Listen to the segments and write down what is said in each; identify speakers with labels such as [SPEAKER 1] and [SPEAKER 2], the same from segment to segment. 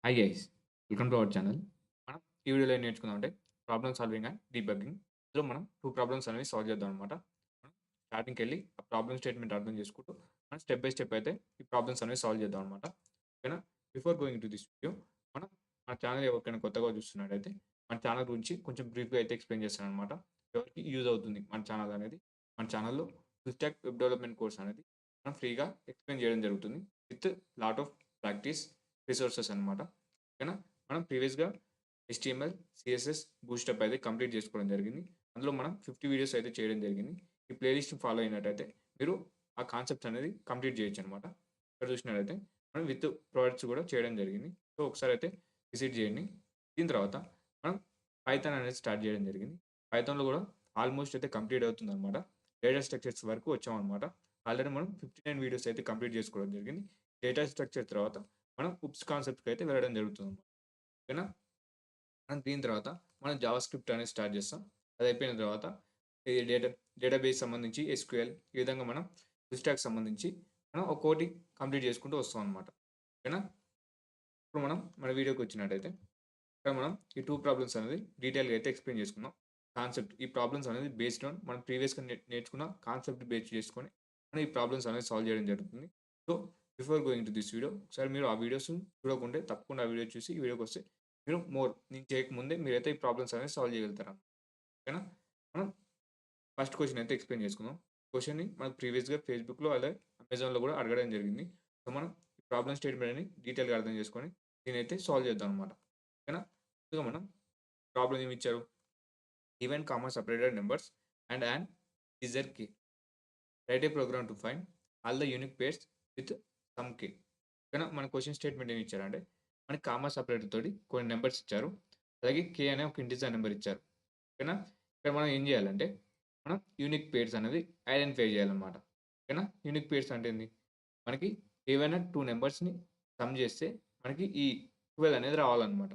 [SPEAKER 1] Hi guys! Welcome to our channel. మనం ఈ వీడియోలో ఏం నేర్చుకుందామంటే ప్రాబ్లమ్ సాల్వింగ్ అండ్ డీబగ్గింగ్. ఇందులో మనం 2 ప్రాబ్లమ్స్ అనేవి సాల్వ్ చేద్దామనమాట. మనం స్టార్టింగ్‌కెళ్ళి ఆ ప్రాబ్లమ్ స్టేట్‌మెంట్ అర్థం చేసుకుంటూ మనం స్టెప్ బై స్టెప్ అయితే ఈ ప్రాబ్లమ్స్ అనేవి సాల్వ్ చేద్దామనమాట. ఓకేనా? Before going to this video మనం మన ఛానల్ ఎవరికైనా కొత్తగా చూస్తున్నట్టయితే మన ఛానల్ గురించి కొంచెం బ్రీఫ్‌గా అయితే ఎక్స్‌ప్లెయిన్ చేస్తాననమాట. ఎవరికి యూజ్ అవుతుంది మన ఛానల్ అనేది. మన ఛానల్‌లో full stock web development course అనేది మనం ఫ్రీగా ఎక్స్‌ప్లెయిన్ చేయడం జరుగుతుంది. With lot of practice resources అనమాట. ఓకేనా? మనం ప్రీవియస్‌గా హెచ్‌టీఎంఎల్, సీఎస్ఎస్, బూస్టప్ అయితే కంప్లీట్ చేసుకోవడం జరిగింది. అందులో మనం 50 వీడియోస్ అయితే చేయడం జరిగింది. ఈ ప్లే లిస్ట్‌ని ఫాలో అయినట్టయితే మీరు ఆ కాన్సెప్ట్స్ అనేది కంప్లీట్ చేయొచ్చనమాట. ఇక్కడ చూసినట్టయితే మనం విత్ ప్రొడక్ట్స్ కూడా చేయడం జరిగింది. సో, ఒకసారి అయితే విజిట్ చేయండి. దీని తర్వాత మనం పైథాన్ అనేది స్టార్ట్ చేయడం జరిగింది. పైథాన్‌లో కూడా ఆల్మోస్ట్ అయితే కంప్లీట్ అవుతుందనమాట. డేటా స్ట్రక్చర్స్ వరకు వచ్చామనమాట. ఆల్రెడీ మనం 59 వీడియోస్ అయితే కంప్లీట్ చేసుకోవడం జరిగింది. డేటా స్ట్రక్చర్ తర్వాత మనం ఉప్స్ కాన్సెప్ట్‌కి అయితే వెళ్ళడం జరుగుతుందనమాట. ఓకేనా? దీని తర్వాత మనం జావా స్క్రిప్ట్ అనేది స్టార్ట్ చేస్తాం. అది అయిపోయిన తర్వాత ఈ డేటాబేస్ సంబంధించి ఎస్‌క్యూఎల్ ఈ విధంగా మనం ఫుల్ స్టాక్ సంబంధించి మనం ఒక్కోటి కంప్లీట్ చేసుకుంటూ వస్తామనమాట. ఓకేనా? ఇప్పుడు మనం మన వీడియోకి వచ్చినట్టయితే ఇక్కడ మనం ఈ 2 ప్రాబ్లమ్స్ అనేది డీటెయిల్‌గా అయితే ఎక్స్‌ప్లెయిన్ చేసుకుందాం. కాన్సెప్ట్ ఈ ప్రాబ్లమ్స్ అనేది బేస్డ్ ఆన్ మనం ప్రీవియస్‌గా నేర్చుకున్న కాన్సెప్ట్ బేస్ చేసుకొని మనం ఈ ప్రాబ్లమ్స్ అనేది సాల్వ్ చేయడం జరుగుతుంది. So, before going to this video ఒకసారి మీరు ఆ వీడియోస్ చూడకుంటే తప్పకుండా ఆ వీడియో చూసి ఈ వీడియోకొస్తే మీరు నేను చేయకముందే మీరైతే ఈ ప్రాబ్లమ్స్ అనేది సాల్వ్ చేయగలుగుతారన్నమాట. ఓకేనా? మనం ఫస్ట్ క్వెషన్ అయితే ఎక్స్‌ప్లెయిన్ చేసుకుందాం. క్వెషన్‌ని మనకు ప్రీవియస్‌గా ఫేస్‌బుక్‌లో అలాగే అమెజాన్‌లో కూడా అడగడం జరిగింది. సో, మనం ఈ ప్రాబ్లమ్ స్టేట్‌మెంట్‌ని డీటెయిల్‌గా అర్థం చేసుకొని దీన్నైతే సాల్వ్ చేద్దాం అన్నమాట. ఓకేనా? ముందుగా మనం ప్రాబ్లమ్ ఏమిచ్చారు? Given comma separated numbers and an digit key. Write a program to find all the unique pairs with sum key. ఓకేనా? మన క్వెషన్ స్టేట్‌మెంట్ ఏమి ఇచ్చారంటే మనకి కామా సెపరేటర్ తోటి కొన్ని నంబర్స్ ఇచ్చారు. అలాగే కే అనే ఒక ఇంటిజర్ నంబర్ ఇచ్చారు. ఓకేనా? ఇక్కడ మనం ఏం చేయాలంటే మనం యూనిక్ పేర్స్ అనేది ఐడెంటిఫై చేయాలన్నమాట. ఓకేనా? యూనిక్ పేర్స్ అంటే ఏంది? మనకి ఏవైనా 2 నంబర్స్‌ని సమ్ చేస్తే మనకి ఈ 12 అనేది రావాలన్నమాట.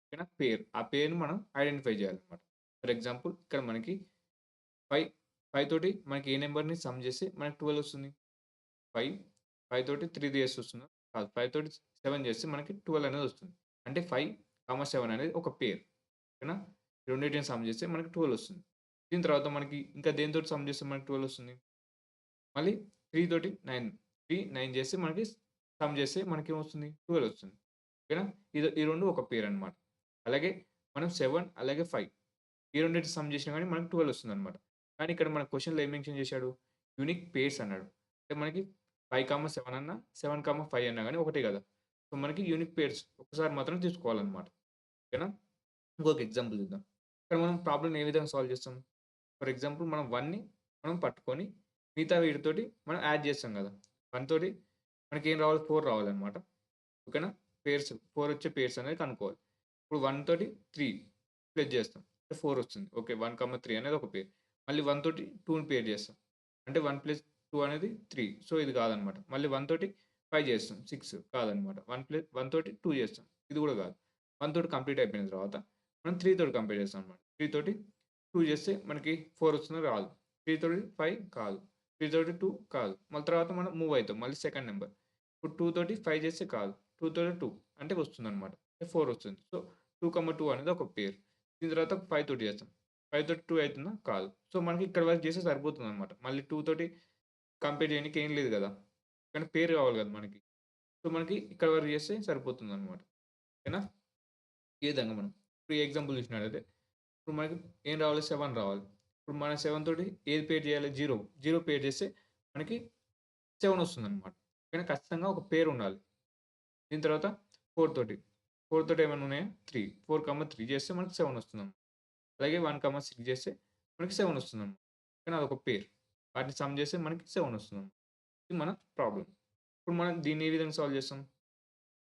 [SPEAKER 1] ఓకేనా? పేర్. ఆ పేరుని మనం ఐడెంటిఫై చేయాలన్నమాట. ఫర్ ఎగ్జాంపుల్ ఇక్కడ మనకి 5, 5 తోటి మనకి ఏ నంబర్‌ని సమ్ చేస్తే మనకి 12 వస్తుంది? 5, 5 తోటి 3 చేస్తే వస్తుందా? కాదు. 5 తోటి 7 చేస్తే మనకి 12 అనేది వస్తుంది. అంటే 5, 7 అనేది ఒక పేర్. ఓకేనా? ఈ రెండిటిని సమ్ చేస్తే మనకి 12 వస్తుంది. దీని తర్వాత మనకి ఇంకా దేనితోటి సమ్ చేస్తే మనకి 12 వస్తుంది? మళ్ళీ 3 తోటి 9, 3, 9 చేస్తే మనకి సమ్ చేస్తే మనకేమొస్తుంది? 12 వస్తుంది. ఓకేనా? ఈ 2 ఒక పేర్ అన్నమాట. అలాగే మనం 7 అలాగే 5 ఈ రెండిటిని సమ్ చేసినా గాని మనకు 12 వస్తుందన్నమాట. కానీ ఇక్కడ మన క్వెషన్‌లో ఏం మెన్షన్ చేశాడు? యూనిక్ పెయిర్స్ అన్నాడు. అంటే మనకి 5, 7 అన్నా, 7, 5 అన్నా గాని ఒకటే గదా! సో, మనకి యూనిక్ పెయిర్స్ ఒక్కసారి మాత్రం తీసుకోవాలన్నమాట. ఓకేనా? ఇంకొక ఎగ్జాంపుల్ చూద్దాం. ఇక్కడ మనం ప్రాబ్లమ్‌ని ఏ విధంగా సాల్వ్ చేస్తాం? ఫర్ ఎగ్జాంపుల్ మనం 1ని మనం పట్టుకొని మిగతా వీటితోటి మనం యాడ్ చేస్తాం గదా! 1 తోటి మనకేం రావాలి? 4 రావాలన్నమాట. ఓకేనా? పేర్స్ 4 వచ్చే పేర్స్ అనేది కనుక్కోవాలి. ఇప్పుడు 1 తోటి 3 ప్లస్ చేస్తాం. అంటే 4 వస్తుంది. ఓకే. 1, 3 అనేది ఒక పేర్. మళ్ళీ 1 తోటి 2ని పేర్ చేస్తాం. అంటే 1 + 2 అనేది 3. సో, ఇది కాదనమాట. మళ్ళీ 1 తోటి 5 చేస్తాం. 6 కాదనమాట. 1 తోటి 2 చేస్తాం. ఇది కూడా కాదు. 1 తోటి కంప్లీట్ అయిపోయిన తర్వాత మనం 3 తోటి కంప్లీట్ చేస్తాం అనమాట. 3 తోటి 2 చేస్తే మనకి 4 వస్తుందా? రాదు. 3 తోటి 5 కాదు. 3 తోటి 2 కాదు. మళ్ళీ తర్వాత మనం మూవ్ అయితాం. మళ్ళీ సెకండ్ నంబర్. ఇప్పుడు 2 తోటి 5 చేస్తే కాదు. 2 తోటి 2 అంటే వస్తుందనమాట. 4 వస్తుంది. సో, 2, 2 అనేది ఒక పేర్. దీని తర్వాత 5 తోటి చేస్తాం. 5 తోటి 2 అయితుందా? కాదు. సో, మనకి ఇక్కడి వరకు చేస్తే సరిపోతుందనమాట. మళ్ళీ 2 తోటి కంపేర్ చేయనీకి ఏం లేదు గదా! కానీ పేరు కావాలి గదా మనకి. సో, మనకి ఇక్కడి వరకు చేస్తే సరిపోతుందనమాట. ఓకేనా? ఈ విధంగా మనం ఇప్పుడు ఈ ఎగ్జాంపుల్ చూసినట్టయితే ఇప్పుడు మనకి ఏం రావాలి? 7 రావాలి. ఇప్పుడు మన 7 తోటి ఏది పేర్ చేయాలి? 0. 0 పేర్ చేస్తే మనకి 7 వస్తుందనమాట. కానీ ఖచ్చితంగా ఒక పేరు ఉండాలి. దీని తర్వాత 4 తోటి. 4 తోటి ఏమన్నా ఉన్నాయా? 3. 4, 3 చేస్తే మనకి 7 వస్తుందన్నమాట. అలాగే 1, 6 చేస్తే మనకి 7 వస్తుందన్నమాట. కానీ అదొక పేర్. వాటిని సమ్ చేస్తే మనకి 7 వస్తుందన్నమాట. ఇది మన ప్రాబ్లమ్. ఇప్పుడు మనం దీన్ని ఏ విధంగా సాల్వ్ చేస్తాం?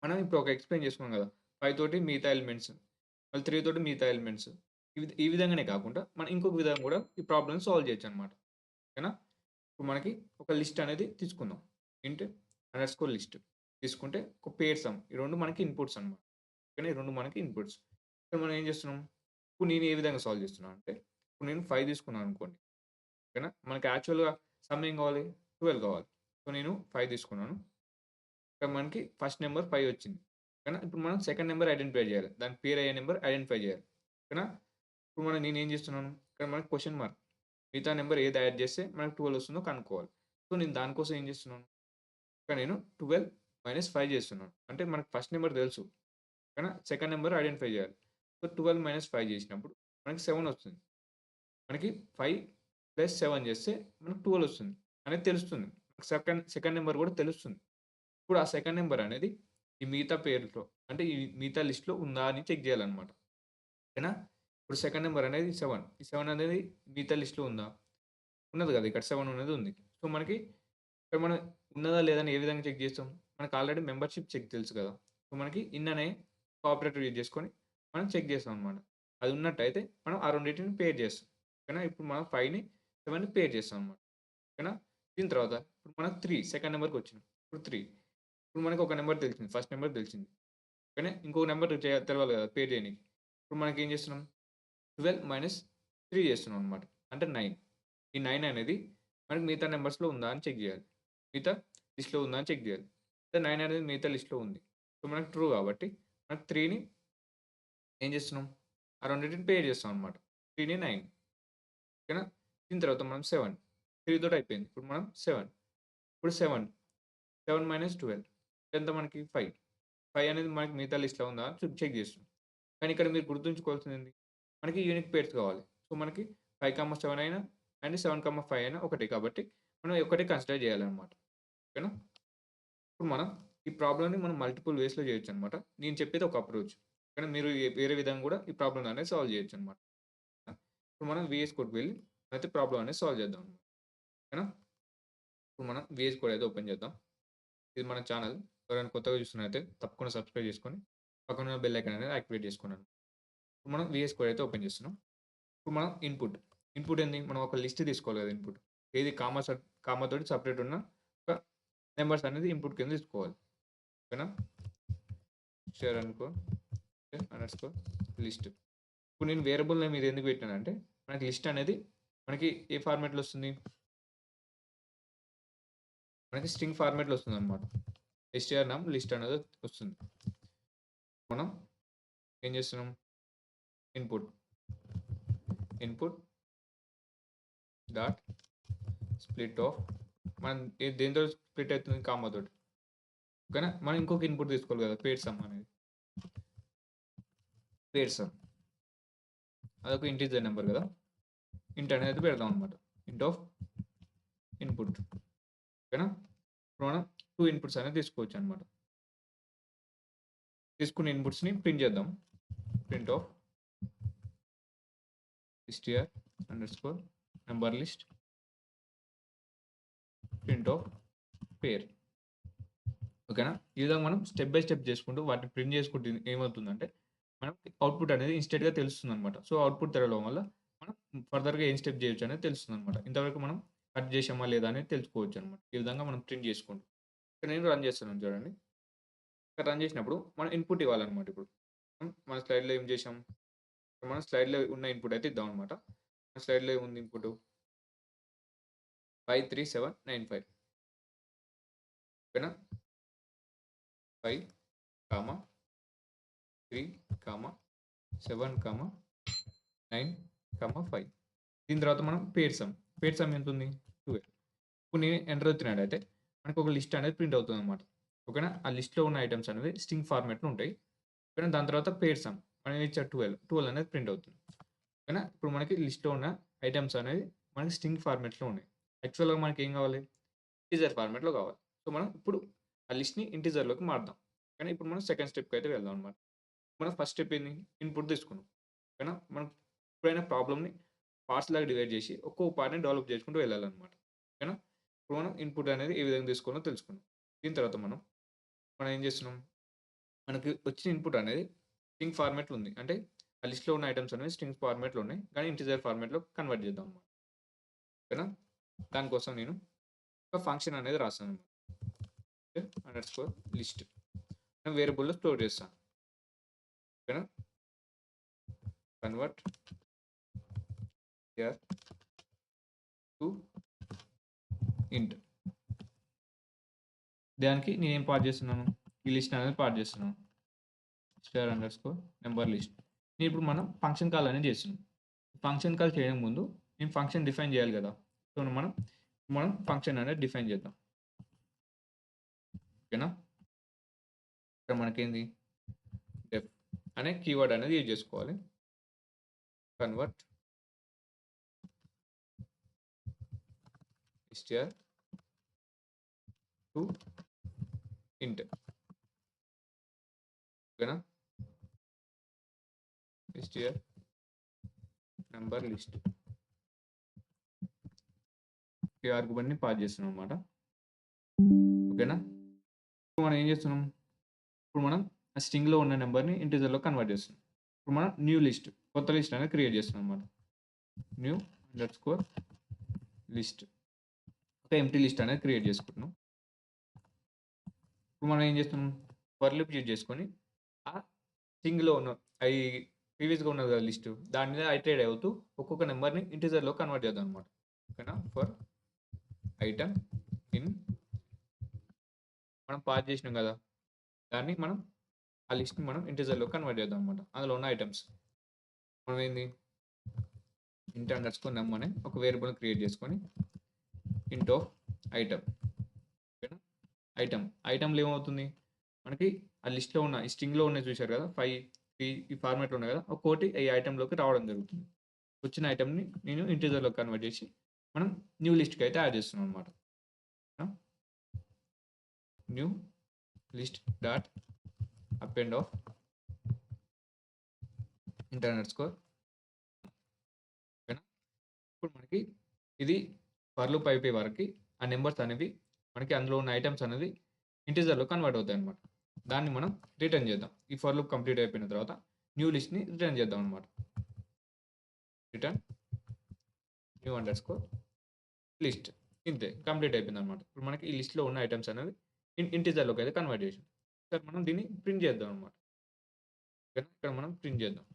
[SPEAKER 1] మనం ఇప్పుడు ఒక ఎక్స్‌ప్లెయిన్ చేసుకున్నాం కదా! 5 తోటి మిగతా ఎలిమెంట్స్. మళ్ళీ 3 తోటి మిగతా ఎలిమెంట్స్. ఈ విధంగానే కాకుండా మనం ఇంకొక విధంగా కూడా ఈ ప్రాబ్లమ్‌ని సాల్వ్ చేయొచ్చన్నమాట. ఓకేనా? ఇప్పుడు మనకి ఒక లిస్ట్ అనేది తీసుకుందాం. ఇంట్ అండర్‌స్కోర్ లిస్ట్ తీసుకుంటే ఒక పేర్ సమ్. ఈ 2 మనకి ఇన్‌పుట్స్ అన్నమాట. ఓకేనా? ఈ 2 మనకి ఇన్‌పుట్స్. ఇక్కడ మనం ఏం చేస్తున్నాం? ఇప్పుడు నేను ఏ విధంగా సాల్వ్ చేస్తున్నా అంటే, ఇప్పుడు నేను 5 తీసుకున్నాను అనుకోండి. ఓకేనా? మనకి యాక్చువల్‌గా సమ్ ఏం కావాలి? 12 కావాలి. సో, నేను 5 తీసుకున్నాను. ఇక్కడ మనకి ఫస్ట్ నంబర్ 5 వచ్చింది. ఓకేనా. ఇప్పుడు మనం సెకండ్ నెంబర్ ఐడెంటిఫై చేయాలి. దాని పేరు అయ్యే నెంబర్ ఐడెంటిఫై చేయాలి. ఓకేనా. ఇప్పుడు నేనేం చేస్తున్నాను, ఇక్కడ మనకు క్వెషన్ మార్క్. మిగతా నెంబర్ ఏది యాడ్ చేస్తే మనకు 12 వస్తుందో కనుక్కోవాలి. సో, నేను దానికోసం ఏం చేస్తున్నాను, ఇక్కడ నేను 12 - 5 చేస్తున్నాను. అంటే మనకు ఫస్ట్ నెంబర్ తెలుసు. ఓకేనా. సెకండ్ నెంబర్ ఐడెంటిఫై చేయాలి. సో, 12 - 5 చేసినప్పుడు మనకి 7 వస్తుంది. మనకి 5 + 7 చేస్తే మనకు 12 వస్తుంది అనేది తెలుస్తుంది. సెకండ్ సెకండ్ నెంబర్ కూడా తెలుస్తుంది. ఇప్పుడు ఆ సెకండ్ నెంబర్ అనేది ఈ మిగతా పేరులో అంటే ఈ మిగతా లిస్ట్‌లో ఉందా అని చెక్ చేయాలన్నమాట. ఓకేనా. ఇప్పుడు సెకండ్ నంబర్ అనేది 7. ఈ 7 అనేది మిగతా లిస్ట్‌లో ఉందా? ఉన్నది కదా! ఇక్కడ 7 అనేది ఉంది. సో, మనకి ఇక్కడ మనం ఉన్నదా లేదా అని ఏ విధంగా చెక్ చేస్తాం? మనకు ఆల్రెడీ మెంబర్‌షిప్ చెక్ తెలుసు కదా! సో, మనకి ఇన్ అనే ఆపరేటర్ యూజ్ చేసుకొని మనం చెక్ చేస్తాం అన్నమాట. అది ఉన్నట్టయితే మనం ఆ రెండిటిని పేర్ చేస్తాం. ఓకేనా. ఇప్పుడు మనం 5ని 7ని పేర్ చేస్తాం అన్నమాట. ఓకేనా. దీని తర్వాత ఇప్పుడు మనకు 3 సెకండ్ నంబర్‌కొచ్చినాం. ఇప్పుడు 3 ఇప్పుడు మనకు ఒక నంబర్ తెలిసింది. ఫస్ట్ నంబర్ తెలిసింది. ఓకేనా. ఇంకో నంబర్ తెలవాలి కదా! పేర్ చేయనీకి. ఇప్పుడు మనకేం చేస్తున్నాం? 12 - 3 చేస్తున్నాం అనమాట. అంటే 9. ఈ 9 అనేది మనకి మిగతా నంబర్స్‌లో ఉందా అని చెక్ జేయాలి. మిగతా లిస్ట్‌లో ఉందా అని చెక్ జేయాలి. 9 అనేది మిగతా లిస్ట్‌లో ఉంది. సో, మనకు ట్రూ కాబట్టి మనకు 3ని ఏం చేస్తున్నాం? ఆ రెండిటిని పేర్ చేస్తాం అనమాట. 3ని 9 ఓకేనా. దీని తర్వాత మనం 7 3 తోటి అయిపోయింది. ఇప్పుడు మనం 7 ఇప్పుడు 7 7 - 12 ఎంత మనకి 5. 5 అనేది మనకి మిగతా లిస్ట్‌లో ఉందా అని చెక్ చేస్తున్నాం. కానీ ఇక్కడ మీరు గుర్తుంచుకోవాల్సిందేంది? మనకి యూనిక్ పేర్స్ కావాలి. సో, మనకి 5, 7 అయినా అండ్ 7, 5 అయినా ఒకటే కాబట్టి మనం ఒకటే కన్సిడర్ చేయాలనమాట. ఓకేనా? ఇప్పుడు మనం ఈ ప్రాబ్లమ్‌ని మనం మల్టిపుల్ వేస్‌లో చేయొచ్చనమాట. నేను చెప్పేది ఒక అప్రోచ్. కానీ మీరు వేరే విధంగా కూడా ఈ ప్రాబ్లమ్ అనేది సాల్వ్ చేయొచ్చనమాట. ఇప్పుడు మనం వీఎస్ కోడ్‌కి వెళ్లి అయితే ప్రాబ్లమ్ అనేది సాల్వ్ చేద్దాం. ఓకేనా? ఇప్పుడు మనం వీఎస్ కోడ్ అయితే ఓపెన్ చేద్దాం. ఇది మన ఛానల్. ఎవరైనా కొత్తగా చూస్తున్నట్టయితే తప్పకుండా సబ్స్క్రైబ్ చేసుకొని పక్కనున్న బెల్ ఐకాన్ అనేది యాక్టివేట్ చేసుకోండి. ఇప్పుడు మనం వీఎస్ కోడ్ అయితే ఓపెన్ చేస్తున్నాం. ఇప్పుడు మనం ఇన్పుట్ ఏంది? మనం ఒక లిస్ట్ తీసుకోవాలి కదా ఇన్పుట్. ఏది కామాతోటి సెపరేట్ ఉన్న ఒక నంబర్స్ అనేది ఇన్పుట్ కింద తీసుకోవాలి. ఓకేనా? షేర్ అనుకో అండర్‌స్కోర్ లిస్ట్. ఇప్పుడు నేను వేరియబుల్ నేమ్ ఇది ఎందుకు పెట్టానంటే మనకి లిస్ట్ అనేది మనకి ఏ ఫార్మాట్‌లో వస్తుంది? మనకి స్ట్రింగ్ ఫార్మాట్‌లో వస్తుందన్నమాట. strnum లిస్ట్ అనేది వస్తుంది. మనం ఏం చేస్తున్నాం? Input input dot split of మనం దేనితో స్ప్లిట్ అవుతుంది? కామాతోటి. ఓకేనా. మనం ఇంకొక ఇన్పుట్ తీసుకోవాలి కదా పేర్ సమ్ అనేది. పేర్ సమ్ అదొక ఇంటిజర్ నెంబర్ కదా. ఇంట్ అనేది పెడదాం అనమాట. ఇంట్ ఆఫ్ ఇన్పుట్. ఓకేనా. ఇప్పుడు మనం 2 ఇన్పుట్స్ అనేది తీసుకోవచ్చు అనమాట. తీసుకున్న ఇన్పుట్స్‌ని ప్రింట్ చేద్దాం. Print of str underscore number list print of పేర్. ఓకేనా. ఈ విధంగా మనం స్టెప్ బై స్టెప్ చేసుకుంటూ వాటిని ప్రింట్ చేసుకుంటే ఏమవుతుందంటే మనకి అవుట్‌పుట్ అనేది ఇన్‌స్టెంట్‌గా తెలుస్తుందనమాట. సో, అవుట్‌పుట్ తెలవడం వల్ల మనం ఫర్దర్‌గా ఏం స్టెప్ చేయొచ్చు అనేది తెలుస్తుందనమాట. ఇంతవరకు మనం కట్ చేశామా లేదా అనేది తెలుసుకోవచ్చనమాట. ఈ విధంగా మనం ప్రింట్ చేసుకుంటూ. ఇక్కడ నేను రన్ చేస్తున్నాను చూడండి. ఇక్కడ రన్ చేసినప్పుడు మనం ఇన్పుట్ ఇవ్వాలనమాట ఇప్పుడు. మన స్లైడ్‌లో ఏం చేశాం? మన స్లైడ్‌లో ఉన్న ఇన్పుట్ అయితే ఇద్దామనమాట. మన స్లైడ్‌లో ఏముంది ఇన్పుట్? 53795 ఓకేనా. 5, 3, 7, 9, 5. దీని తర్వాత మనం పేర్ సమ్ ఎంతుంది? 12. ఇప్పుడు నేను ఎంటర్ వచ్చినట్టయితే మనకు ఒక లిస్ట్ అనేది ప్రింట్ అవుతుందనమాట. ఓకేనా. ఆ లిస్ట్‌లో ఉన్న ఐటెమ్స్ అనేవి స్ట్రింగ్ ఫార్మాట్‌లో ఉంటాయి. ఓకేనా. దాని తర్వాత పేర్ సమ్ మనం ఇచ్చారు 12 అనేది ప్రింట్ అవుతుంది. ఓకేనా. ఇప్పుడు మనకి లిస్ట్‌లో ఉన్న ఐటెమ్స్ అనేవి మనకి స్ట్రింగ్ ఫార్మాట్‌లో ఉన్నాయి. యాక్చువల్‌గా మనకి ఏం కావాలి? ఇంటిజర్ ఫార్మాట్‌లో కావాలి. సో, మనం ఇప్పుడు ఆ లిస్ట్‌ని ఇంటిజర్‌లోకి మారుద్దాం. కానీ ఇప్పుడు మనం సెకండ్ స్టెప్‌కి అయితే వెళ్దాం అనమాట. మనం ఫస్ట్ స్టెప్ ఏంది? ఇన్పుట్ తీసుకున్నాం. ఓకేనా. మనం ఎప్పుడైనా ప్రాబ్లమ్‌ని పార్ట్స్ లాగా డివైడ్ చేసి ఒక్కొక్క పార్ట్‌ని డెవలప్ చేసుకుంటూ వెళ్ళాలనమాట. ఓకేనా. ఇప్పుడు మనం ఇన్పుట్ అనేది ఏ విధంగా తీసుకోవాలో తెలుసుకున్నాం. దీని తర్వాత మనం ఏం చేస్తున్నాం? మనకి వచ్చిన ఇన్పుట్ అనేది స్ట్రింగ్ ఫార్మాట్‌లో ఉంది. అంటే ఆ లిస్ట్‌లో ఉన్న ఐటెమ్స్ అనేవి స్ట్రింగ్ ఫార్మాట్‌లో ఉన్నాయి. కానీ ఇంటిజర్ ఫార్మాట్‌లో కన్వర్ట్ చేద్దాం అన్నమాట. ఓకేనా. దానికోసం నేను ఒక ఫంక్షన్ అనేది రాసాను. అండర్‌స్కోర్ లిస్ట్ నేను వేరియబుల్‌లో స్టోర్ చేస్తాను. ఓకేనా. కన్వర్ట్ హియర్ టు ఇంట్. దానికి నేనేం పాస్ చేస్తున్నాను? ఈ లిస్ట్ అనేది పాస్ చేస్తున్నాను. Star under score number list. ఇప్పుడు మనం ఫంక్షన్ కాల్ అనేది చేస్తున్నాం. ఫంక్షన్ కాల్ చేయడం ముందు నేను ఫంక్షన్ డిఫైన్ చేయాలి కదా. సో మనం ఫంక్షన్ అనేది డిఫైన్ చేద్దాం. ఓకేనా, ఇక్కడ మనకేంది డెఫ్ అనే కీవర్డ్ అనేది యూజ్ చేసుకోవాలి. Convert str to int. ఓకేనా, str నెంబర్ లిస్ట్ ఈ ఆర్గ్యుమెంట్ని పాస్ చేస్తున్నాం అనమాట. ఓకేనా, ఇప్పుడు మనం ఏం చేస్తున్నాం, ఇప్పుడు మనం ఆ స్ట్రింగ్లో ఉన్న నెంబర్ని ఇంటీజర్లో కన్వర్ట్ చేస్తున్నాం. ఇప్పుడు మనం న్యూ లిస్ట్, కొత్త లిస్ట్ అనేది క్రియేట్ చేస్తున్నాం అనమాట. న్యూ అండర్ స్కోర్ లిస్ట్, ఒక ఎంప్టీ లిస్ట్ అనేది క్రియేట్ చేసుకుంటున్నాం. ఇప్పుడు మనం ఏం చేస్తున్నాం, ఫర్ లూప్ యూజ్ చేసుకొని ఆ స్ట్రింగ్లో ఉన్న అవి ప్రీవియస్గా ఉన్నది కదా లిస్ట్, దాని మీద ఐటరేట్ అవుతూ ఒక్కొక్క నెంబర్ని ఇంటీజర్లో కన్వర్ట్ చేద్దాం అనమాట. ఓకేనా, ఫర్ ఐటమ్ ఇన్ మనం పాస్ చేసినాం కదా, దాన్ని మనం ఆ లిస్ట్ని మనం ఇంటీజర్లో కన్వర్ట్ చేద్దాం అనమాట. అందులో ఉన్న ఐటమ్స్ మనం ఏంది ఇంట్ అండర్ స్కోర్ నెమ్ అనే ఒక వేరియబుల్ క్రియేట్ చేసుకొని ఇంట్ ఆఫ్ ఐటమ్. ఓకేనా, ఐటమ్లో ఏమవుతుంది మనకి ఆ లిస్ట్లో ఉన్న ఈ స్ట్రింగ్లో ఉన్నాయి చూశారు కదా, 5 ఈ ఫార్మాట్లో ఉన్నాయి కదా, ఒక్కోటి ఈ ఐటెంలోకి రావడం జరుగుతుంది. వచ్చిన ఐటమ్ని నేను ఇంటీజర్లో కన్వర్ట్ చేసి మనం న్యూ లిస్ట్కి అయితే యాడ్ చేస్తున్నాం అనమాట. New list dot append of ఇంట్ అండర్ స్కోర్. ఓకేనా, ఇప్పుడు మనకి ఇది ఫర్ లూప్ అయిపోయే వరకు ఆ నెంబర్స్ అనేవి మనకి అందులో ఉన్న ఐటమ్స్ అనేది ఇంటీజర్లో కన్వర్ట్ అవుతాయి అనమాట. దాన్ని మనం రిటర్న్ చేద్దాం. ఈ ఫర్ లూప్ కంప్లీట్ అయిపోయిన తర్వాత న్యూ లిస్ట్ని రిటర్న్ చేద్దాం అనమాట. Return new under score list, ఇంతే కంప్లీట్ అయిపోయింది అనమాట. ఇప్పుడు మనకి ఈ లిస్ట్లో ఉన్న ఐటమ్స్ అనేది ఇంటీజర్లోకి అయితే కన్వర్ట్ చేసాం. సార్ మనం దీన్ని ప్రింట్ చేద్దాం అనమాట. ఇక్కడ మనం ప్రింట్ చేద్దాం,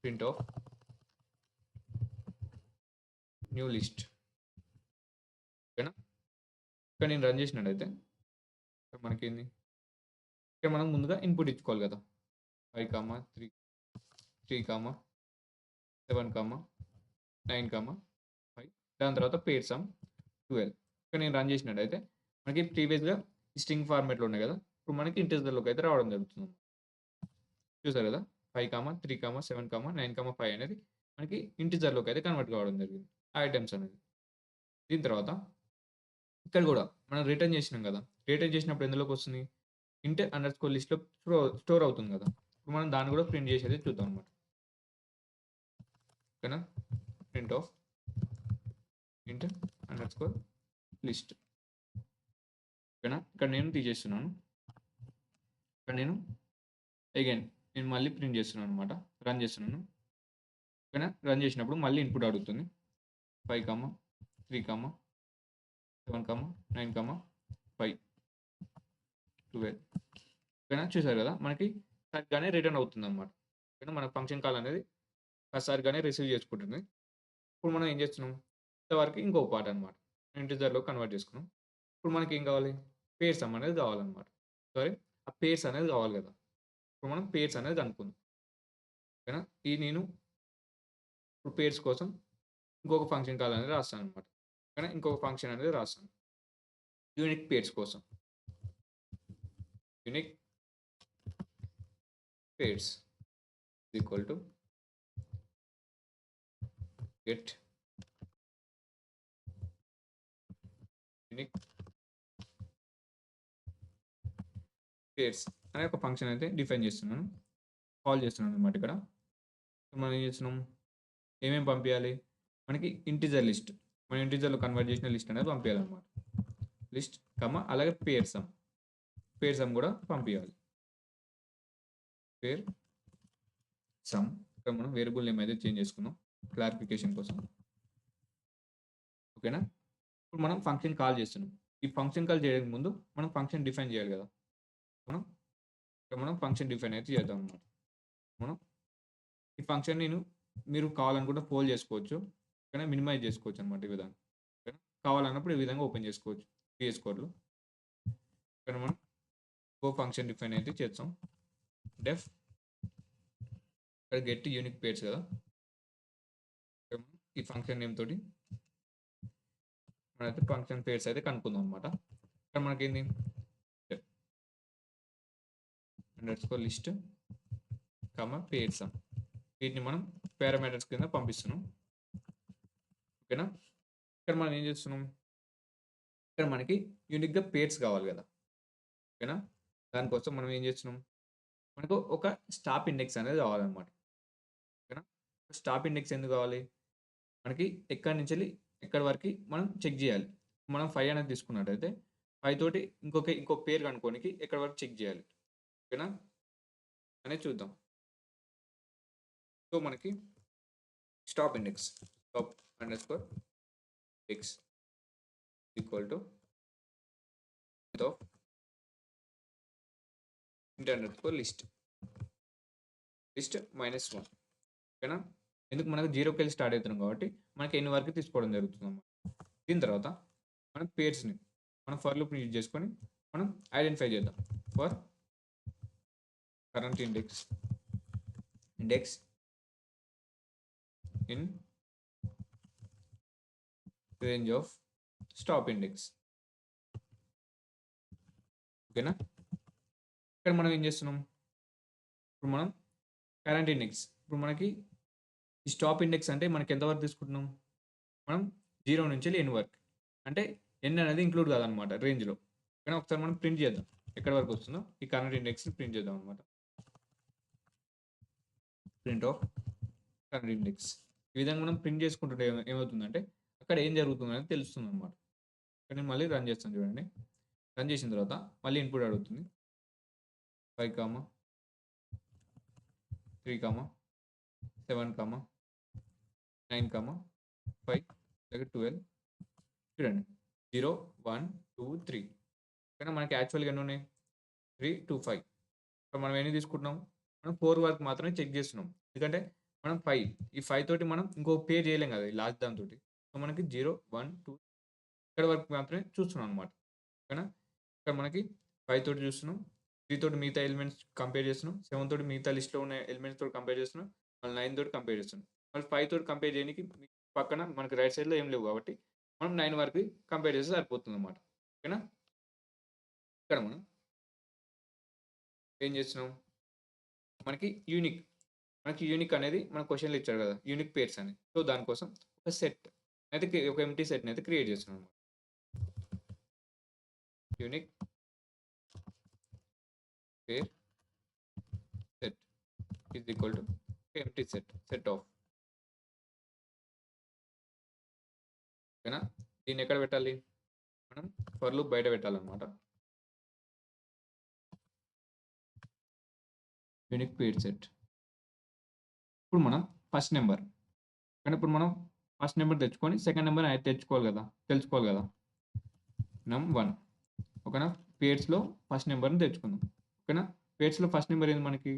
[SPEAKER 1] ప్రింట్ ఆఫ్ న్యూ లిస్ట్. ఓకేనా, ఇక్కడ నేను రన్ చేసినట్టయితే మనకేంది, ఇక్కడ మనం ముందుగా ఇన్పుట్ ఇచ్చుకోవాలి కదా, 5, 3, 7, 9, 5. దాని తర్వాత పేర్ సమ్ 12. ఇక్కడ నేను రన్ చేసినట్టయితే మనకి ప్రీవియస్గా స్ట్రింగ్ ఫార్మేట్లో ఉన్నాయి కదా, ఇప్పుడు మనకి ఇంటీజర్లోకి అయితే రావడం జరుగుతుంది. చూసారు కదా, 5, 3, 7, 9, 5 అనేది మనకి ఇంటీజర్లోకి అయితే కన్వర్ట్ కావడం జరిగింది ఆ ఐటమ్స్ అనేది. దీని తర్వాత ఇక్కడ కూడా మనం రిటర్న్ చేసినాం కదా, రిటర్న్ చేసినప్పుడు ఎందులోకి వస్తుంది, ఇంట్ అండర్ స్కోర్ లిస్ట్లో స్టోర్ అవుతుంది కదా. ఇప్పుడు మనం దాన్ని కూడా ప్రింట్ చేసేది చూద్దాం అనమాట. ఓకేనా, ప్రింట్ ఆఫ్ ఇంట్ అండర్ స్కోర్ లిస్ట్. ఓకేనా, ఇక్కడ నేను తీసేస్తున్నాను. ఇక్కడ నేను మళ్ళీ ప్రింట్ చేస్తున్నాను అనమాట, రన్ చేస్తున్నాను. ఓకేనా, రన్ చేసినప్పుడు మళ్ళీ ఇన్పుట్ అడుగుతుంది 5, 3, 7, 9, 5, 12. ఓకేనా, చూసారు కదా మనకి సరిగ్గానే రిటర్న్ అవుతుంది అనమాట. ఓకేనా, మన ఫంక్షన్ కాల్ అనేది సరిగ్గానే రిసీవ్ చేసుకుంటుంది. ఇప్పుడు మనం ఏం చేస్తున్నాం, ఇంతవరకు ఇంకో పార్ట్ అనమాట, ఇంటీజర్లో కన్వర్ట్ చేసుకున్నాం. ఇప్పుడు మనకి ఏం కావాలి, పేర్ సమ్ అనేది కావాలన్నమాట. సారీ, ఆ పేర్స్ అనేది కావాలి కదా. ఇప్పుడు మనం పేర్స్ అనేది కనుక్కుందాం. ఓకేనా, నేను ఇప్పుడు పేర్స్ కోసం ఇంకొక ఫంక్షన్ కాల్ అనేది రాస్తాను అనమాట. ఓకేనా, ఇంకొక ఫంక్షన్ అనేది రాస్తాను యూనిక్ పేర్స్ కోసం. Unique pairs equal to get unique pairs అనే ఒక ఫంక్షన్ అయితే డిఫైన్ చేస్తున్నాను, కాల్ చేస్తున్నాను అనమాట. ఇక్కడ మనం ఏం చేస్తున్నాం, ఏమేమి పంపించాలి, మనకి ఇంటీజర్ లిస్ట్, మన ఇంటీజర్లో కన్వర్ట్ చేసిన లిస్ట్ అనేది పంపించాలన్నమాట. లిస్ట్ అలాగే పేర్ సమ్ కూడా పంపించాలి. పేర్ సమ్, ఇక్కడ మనం వేరియబుల్ నేమ్ అయితే చేంజ్ చేసుకున్నాం క్లారిఫికేషన్ కోసం. ఓకేనా, ఇప్పుడు మనం ఫంక్షన్ కాల్ చేస్తున్నాం. ఈ ఫంక్షన్ కాల్ చేయడానికి ముందు మనం ఫంక్షన్ డిఫైన్ చేయాలి కదా. మనం ఫంక్షన్ డిఫైన్ అయితే చేద్దాం అన్నమాట. మనం ఈ ఫంక్షన్ మీరు కావాలనుకుంటే ఫోల్డ్ చేసుకోవచ్చు, కానీ మినిమైజ్ చేసుకోవచ్చు అనమాట. ఈ విధంగా కావాలన్నప్పుడు ఈ విధంగా ఓపెన్ చేసుకోవచ్చు VS కోడ్లో. ఇక్కడ మనం ఇంకో ఫంక్షన్ డిఫైన్ అయితే చేస్తాం. డెఫ్ ఇక్కడ గెట్ యూనిక్ పేర్స్ కదా, ఈ ఫంక్షన్ నేమ్ తోటి మనైతే ఫంక్షన్ పేర్స్ అయితే కనుక్కుందాం అనమాట. ఇక్కడ మనకేంది అండర్స్కోర్ లిస్ట్ పేర్స్ వీటిని మనం పారామీటర్స్ కింద పంపిస్తున్నాం. ఓకేనా, ఇక్కడ మనం ఏం చేస్తున్నాం, ఇక్కడ మనకి యూనిక్గా పేర్స్ కావాలి కదా. ఓకేనా, దానికోసం మనం ఏం చేస్తున్నాం, మనకు ఒక స్టాప్ ఇండెక్స్ అనేది కావాలన్నమాట. ఓకేనా, స్టాప్ ఇండెక్స్ ఎందుకు కావాలి, మనకి ఎక్కడి నుంచి వెళ్ళి ఎక్కడి వరకు మనం చెక్ చేయాలి. మనం 5 అనేది తీసుకున్నట్టయితే 5 తోటి ఇంకో పేరు కనుక్కోనికి ఎక్కడి వరకు చెక్ చేయాలి. ఓకేనా అనేది చూద్దాం. సో మనకి stop index stop underscore index equal to of ఇంట్ అండర్స్కోర్ లిస్ట్ -1. ఓకేనా, ఎందుకు మనకు 0కి వెళ్ళి స్టార్ట్ అవుతున్నాం కాబట్టి మనకి ఎన్ని వరకు తీసుకోవడం జరుగుతుంది అన్నమాట. దీని తర్వాత మనం పేర్స్ని మనం ఫర్ లూప్ని యూజ్ చేసుకొని మనం ఐడెంటిఫై చేద్దాం. For current index in range of stop index. ఓకేనా, ఇక్కడ మనం ఏం చేస్తున్నాం, ఇప్పుడు మనం కరెంట్ ఇండెక్స్, ఇప్పుడు మనకి ఈ స్టాప్ ఇండెక్స్ అంటే మనకి ఎంతవరకు తీసుకుంటున్నాం, మనం 0 నుంచి n వరకు, అంటే n అనేది ఇంక్లూడ్ కాదనమాట రేంజ్లో. కానీ ఒకసారి మనం ప్రింట్ చేద్దాం ఎక్కడి వరకు వస్తుందో, ఈ కరెంట్ ఇండెక్స్ని ప్రింట్ చేద్దాం అనమాట. Print of current index. ఈ విధంగా మనం ప్రింట్ చేసుకుంటుంటే ఏమవుతుందంటే అక్కడ ఏం జరుగుతుంది అనేది తెలుస్తుంది అనమాట. ఇక్కడ నేను మళ్ళీ రన్ చేస్తాను చూడండి. రన్ చేసిన తర్వాత మళ్ళీ ఇన్పుట్ అడుగుతుంది 5, 3, 7, 9, 5 12 చూడండి 0, 1, 2, 3. కానీ మనకి యాక్చువల్గా ఎన్ని ఉన్నాయి, 3, 2, 5. సో మనం ఎన్ని తీసుకుంటున్నాం, మనం 4 వరకు మాత్రమే చెక్ చేస్తున్నాం. ఎందుకంటే మనం 5 ఈ 5 తోటి మనం ఇంకో పే చేయలేం కదా ఈ లాస్ట్ దాని తోటి. సో మనకి 0, 1, 2 ఇక్కడ వరకు మాత్రమే చూస్తున్నాం అనమాట. ఓకేనా, ఇక్కడ మనకి 5 తోటి చూస్తున్నాం, 3 తోటి మిగతా ఎలిమెంట్స్ కంపేర్ చేస్తున్నాం, 7 తోటి మిగతా లిస్ట్లో ఉన్న ఎలిమెంట్స్ తోటి కంపేర్ చేస్తున్నాం, మళ్ళీ 9 తోటి కంపేర్ చేస్తున్నాం. మళ్ళీ 5 తోటి కంపేర్ చేయడానికి పక్కన మనకి రైట్ సైడ్లో ఏం లేవు కాబట్టి మనం 9 వరకు కంపేర్ చేస్తే సరిపోతుంది అనమాట. ఓకేనా, ఇక్కడ మనం ఏం చేస్తున్నాం, మనకి యూనిక్ అనేది మన క్వశ్చన్లో ఇచ్చాడు కదా, యూనిక్ పేర్స్ అని. సో దానికోసం ఒక సెట్ అయితే ఒక ఎంటీ సెట్ని అయితే క్రియేట్ చేస్తున్నాం అనమాట. Unique pair set is equal to empty set of. ఓకేనా, దీన్ని ఎక్కడ పెట్టాలి, మనం ఫర్ లూప్ బయట పెట్టాలన్నమాట. యూనిక్ పేర్ సెట్. ఇప్పుడు మనం ఫస్ట్ నెంబర్, కానీ ఇప్పుడు మనం ఫస్ట్ నెంబర్ తెచ్చుకొని సెకండ్ నెంబర్ అయితే తెలుసుకోవాలి కదా. num1. ఓకేనా, పేర్స్లో ఫస్ట్ నెంబర్ని తెచ్చుకుందాం. ఓకేనా, పేర్స్లో ఫస్ట్ నెంబర్ ఏంది, మనకి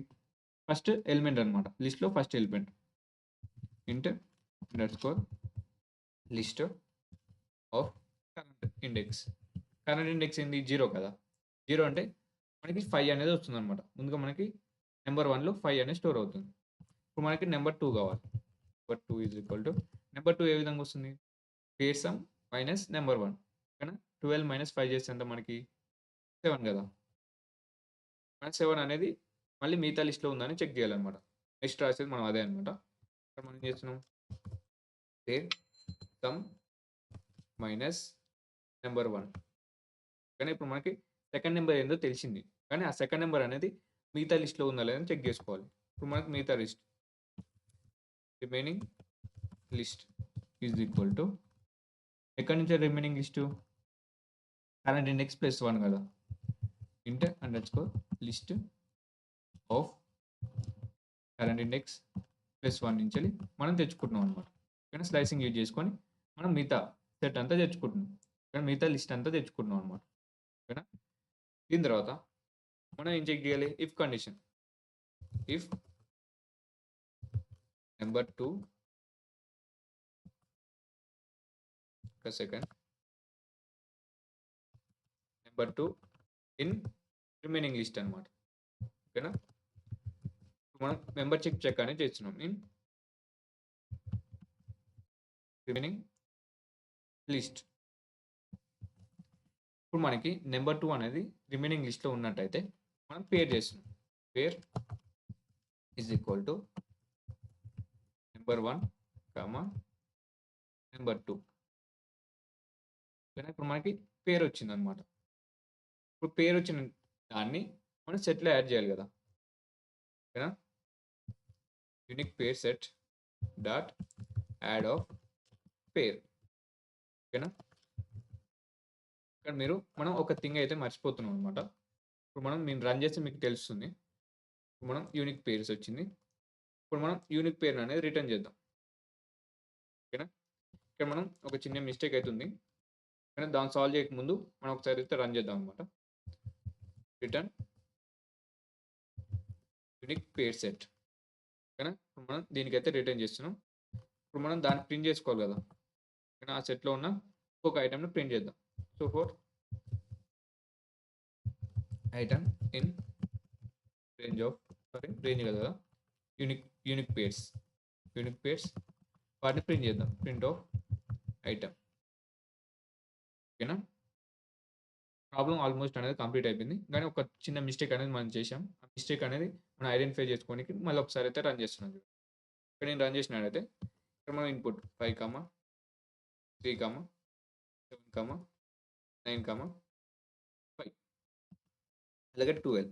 [SPEAKER 1] ఫస్ట్ ఎలిమెంట్ అనమాట, లిస్ట్లో ఫస్ట్ ఎలిమెంట్. ఇంట్ underscore list of current index ఏంది, 0 కదా. 0 అంటే మనకి 5 అనేది వస్తుంది అనమాట. ముందుగా మనకి నెంబర్ 1లో 5 అనేది స్టోర్ అవుతుంది. ఇప్పుడు మనకి నెంబర్ 2 కావాలి. Number 2 is equal to number 2 ఏ విధంగా వస్తుంది, పేర్ సమ్ మైనస్ నెంబర్ 1. ఓకేనా, 12 - 5 చేస్తే ఎంత మనకి 7 కదా. మన 7 అనేది మళ్ళీ మిగతా లిస్ట్లో ఉందని చెక్ చేయాలన్నమాట. నెక్స్ట్ రాసేది మనం అదే అనమాట. ఇక్కడ మనం ఏం చేస్తున్నాం, పేర్ సమ్ మైనస్ నెంబర్ 1. కానీ ఇప్పుడు మనకి సెకండ్ నెంబర్ ఏందో తెలిసింది, కానీ ఆ సెకండ్ నెంబర్ అనేది మిగతా లిస్ట్లో ఉందా లేదని చెక్ చేసుకోవాలి. ఇప్పుడు మనకి మిగతా list remaining list is equal to ఎక్కడి నుంచి రిమైనింగ్ లిస్టు, కరెంట్ ఇండెక్స్ +1 కదా. ఇంట్ underscore list of current index +1 నుంచి మనం తెచ్చుకుంటున్నాం అనమాట. కానీ స్లైసింగ్ యూజ్ చేసుకొని మనం మిగతా సెట్ అంతా తెచ్చుకుంటున్నాం, కానీ మిగతా లిస్ట్ అంతా తెచ్చుకుంటున్నాం అనమాట. ఓకేనా, దీని తర్వాత మనం ఏం చెక్ చేయాలి, if condition. If number 2 number 2 in remaining list అనమాట. ఓకేనా? మనం మెంబర్ చెక్ అనేది చేస్తున్నాం ఇన్ రిమైనింగ్ లిస్ట్. ఇప్పుడు మనకి నెంబర్ 2 అనేది రిమైనింగ్ లిస్ట్‌లో ఉన్నట్టయితే మనం పేర్ చేస్తున్నాం. Pair is equal to number 1, number 2. ఓకేనా? ఇప్పుడు మనకి పేరొచ్చిందనమాట. ఇప్పుడు పేరొచ్చిన దాన్ని మనం సెట్‌లో యాడ్ చేయాలి కదా! ఓకేనా? Unique pair set dot add of పేర్. ఓకేనా? ఇక్కడ మనం ఒక థింగ్ అయితే మర్చిపోతున్నాం అనమాట. ఇప్పుడు నేను రన్ చేస్తే మీకు తెలుస్తుంది. ఇప్పుడు మనం యూనిక్ పేర్స్ వచ్చింది. ఇప్పుడు మనం యూనిక్ పేర్ అనేది రిటర్న్ చేద్దాం. ఓకేనా? ఇక్కడ మనం ఒక చిన్న మిస్టేక్ అయితే ఉంది. కానీ దాన్ని సాల్వ్ చేయకముందు మనం ఒకసారి అయితే రన్ చేద్దాం అనమాట. రిటర్న్ యూనిక్ పేర్ సెట్. ఓకేనా? ఇప్పుడు మనం దీనికైతే రిటర్న్ చేస్తున్నాం. ఇప్పుడు మనం దాన్ని ప్రింట్ చేసుకోవాలి కదా! ఓకేనా? ఆ సెట్‌లో ఉన్న ఇంకొక ఐటెమ్‌ని ప్రింట్ చేద్దాం. So, for item in range కదా! యూనిక్ పేర్స్ వాటిని ప్రింట్ చేద్దాం. Print of item. ఓకేనా? ప్రాబ్లమ్ ఆల్మోస్ట్ అనేది కంప్లీట్ అయిపోయింది. కానీ ఒక చిన్న మిస్టేక్ అనేది మనం చేశాం. ఆ మిస్టేక్ అనేది మనం ఐడెంటిఫై చేసుకోనికి మళ్ళీ ఒకసారి అయితే రన్ చేస్తున్నాం. ఇక్కడ నేను రన్ చేసినట్టయితే ఇక్కడ మనం ఇన్పుట్ 5, 3, 7, 9, 5 అలాగే 12.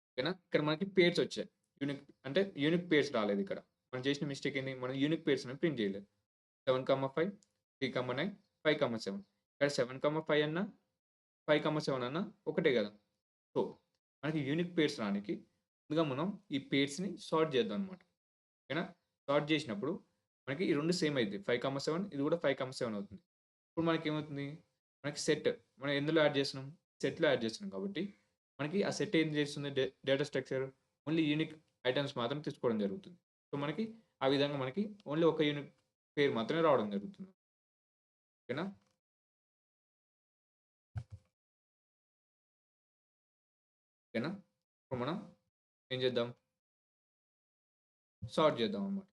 [SPEAKER 1] ఓకేనా? ఇక్కడ మనకి పేర్స్ వచ్చాయి. యూనిక్ పేర్స్ రాలేదు ఇక్కడ. మనం చేసిన మిస్టేక్ ఏంది? మనం యూనిక్ పేర్స్ అనేది ప్రింట్ చేయలేదు. 7, 5, 3, 9, 5, 7. ఇక్కడ 7, 5 అన్నా 5, 7 అన్నా ఒకటే కదా! సో, మనకి యూనిక్ పేర్స్ రానికి ముందుగా మనం ఈ పేర్స్‌ని సార్ట్ చేద్దాం అనమాట. ఓకేనా? సార్ట్ చేసినప్పుడు మనకి ఈ 2 సేమ్ అయిద్ది. 5, 7 ఇది కూడా 5, 7 అవుతుంది. ఇప్పుడు మనకేమవుతుంది? మనకి సెట్ మనం ఎందులో యాడ్ చేస్తున్నాం? సెట్‌లో యాడ్ చేస్తున్నాం కాబట్టి మనకి ఆ సెట్ ఏం చేస్తుంది? Data structure only unique items మాత్రం తీసుకోవడం జరుగుతుంది. సో, మనకి ఆ విధంగా మనకి ఓన్లీ ఒక యూనిక్ పేరు మాత్రమే రావడం జరుగుతుంది. ఓకేనా? ఓకేనా? ఇప్పుడు మనం ఏం చేద్దాం? సార్ట్ చేద్దాం అన్నమాట.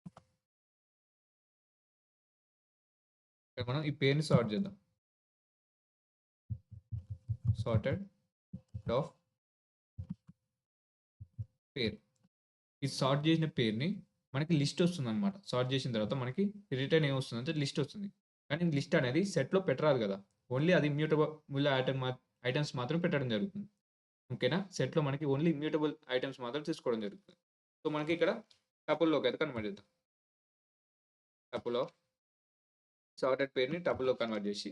[SPEAKER 1] ఇక్కడ మనం ఈ పేరుని సార్ట్ చేద్దాం. సార్టెడ్ ఆఫ్ పేరు. ఈ సార్ట్ చేసిన పేరుని మనకి లిస్ట్ వస్తుందన్నమాట. సార్ట్ చేసిన తర్వాత మనకి రిటర్న్ ఏమొస్తుందంటే లిస్ట్ వస్తుంది. కానీ లిస్ట్ అనేది సెట్‌లో పెట్టరాదు కదా! ఓన్లీ అది ఇమ్యూటబుల్ ఐటెమ్స్ మాత్రం పెట్టడం జరుగుతుంది. ఓకేనా? సెట్‌లో మనకి ఓన్లీ ఇమ్యూటబుల్ ఐటెమ్స్ మాత్రం తీసుకోవడం జరుగుతుంది. సో, మనకి ఇక్కడ టపుల్‌లోకి అయితే కన్వర్ట్ చేద్దాం. టపుల్ ఆఫ్ సార్టెడ్ పేరుని టపుల్‌లో కన్వర్ట్ చేసి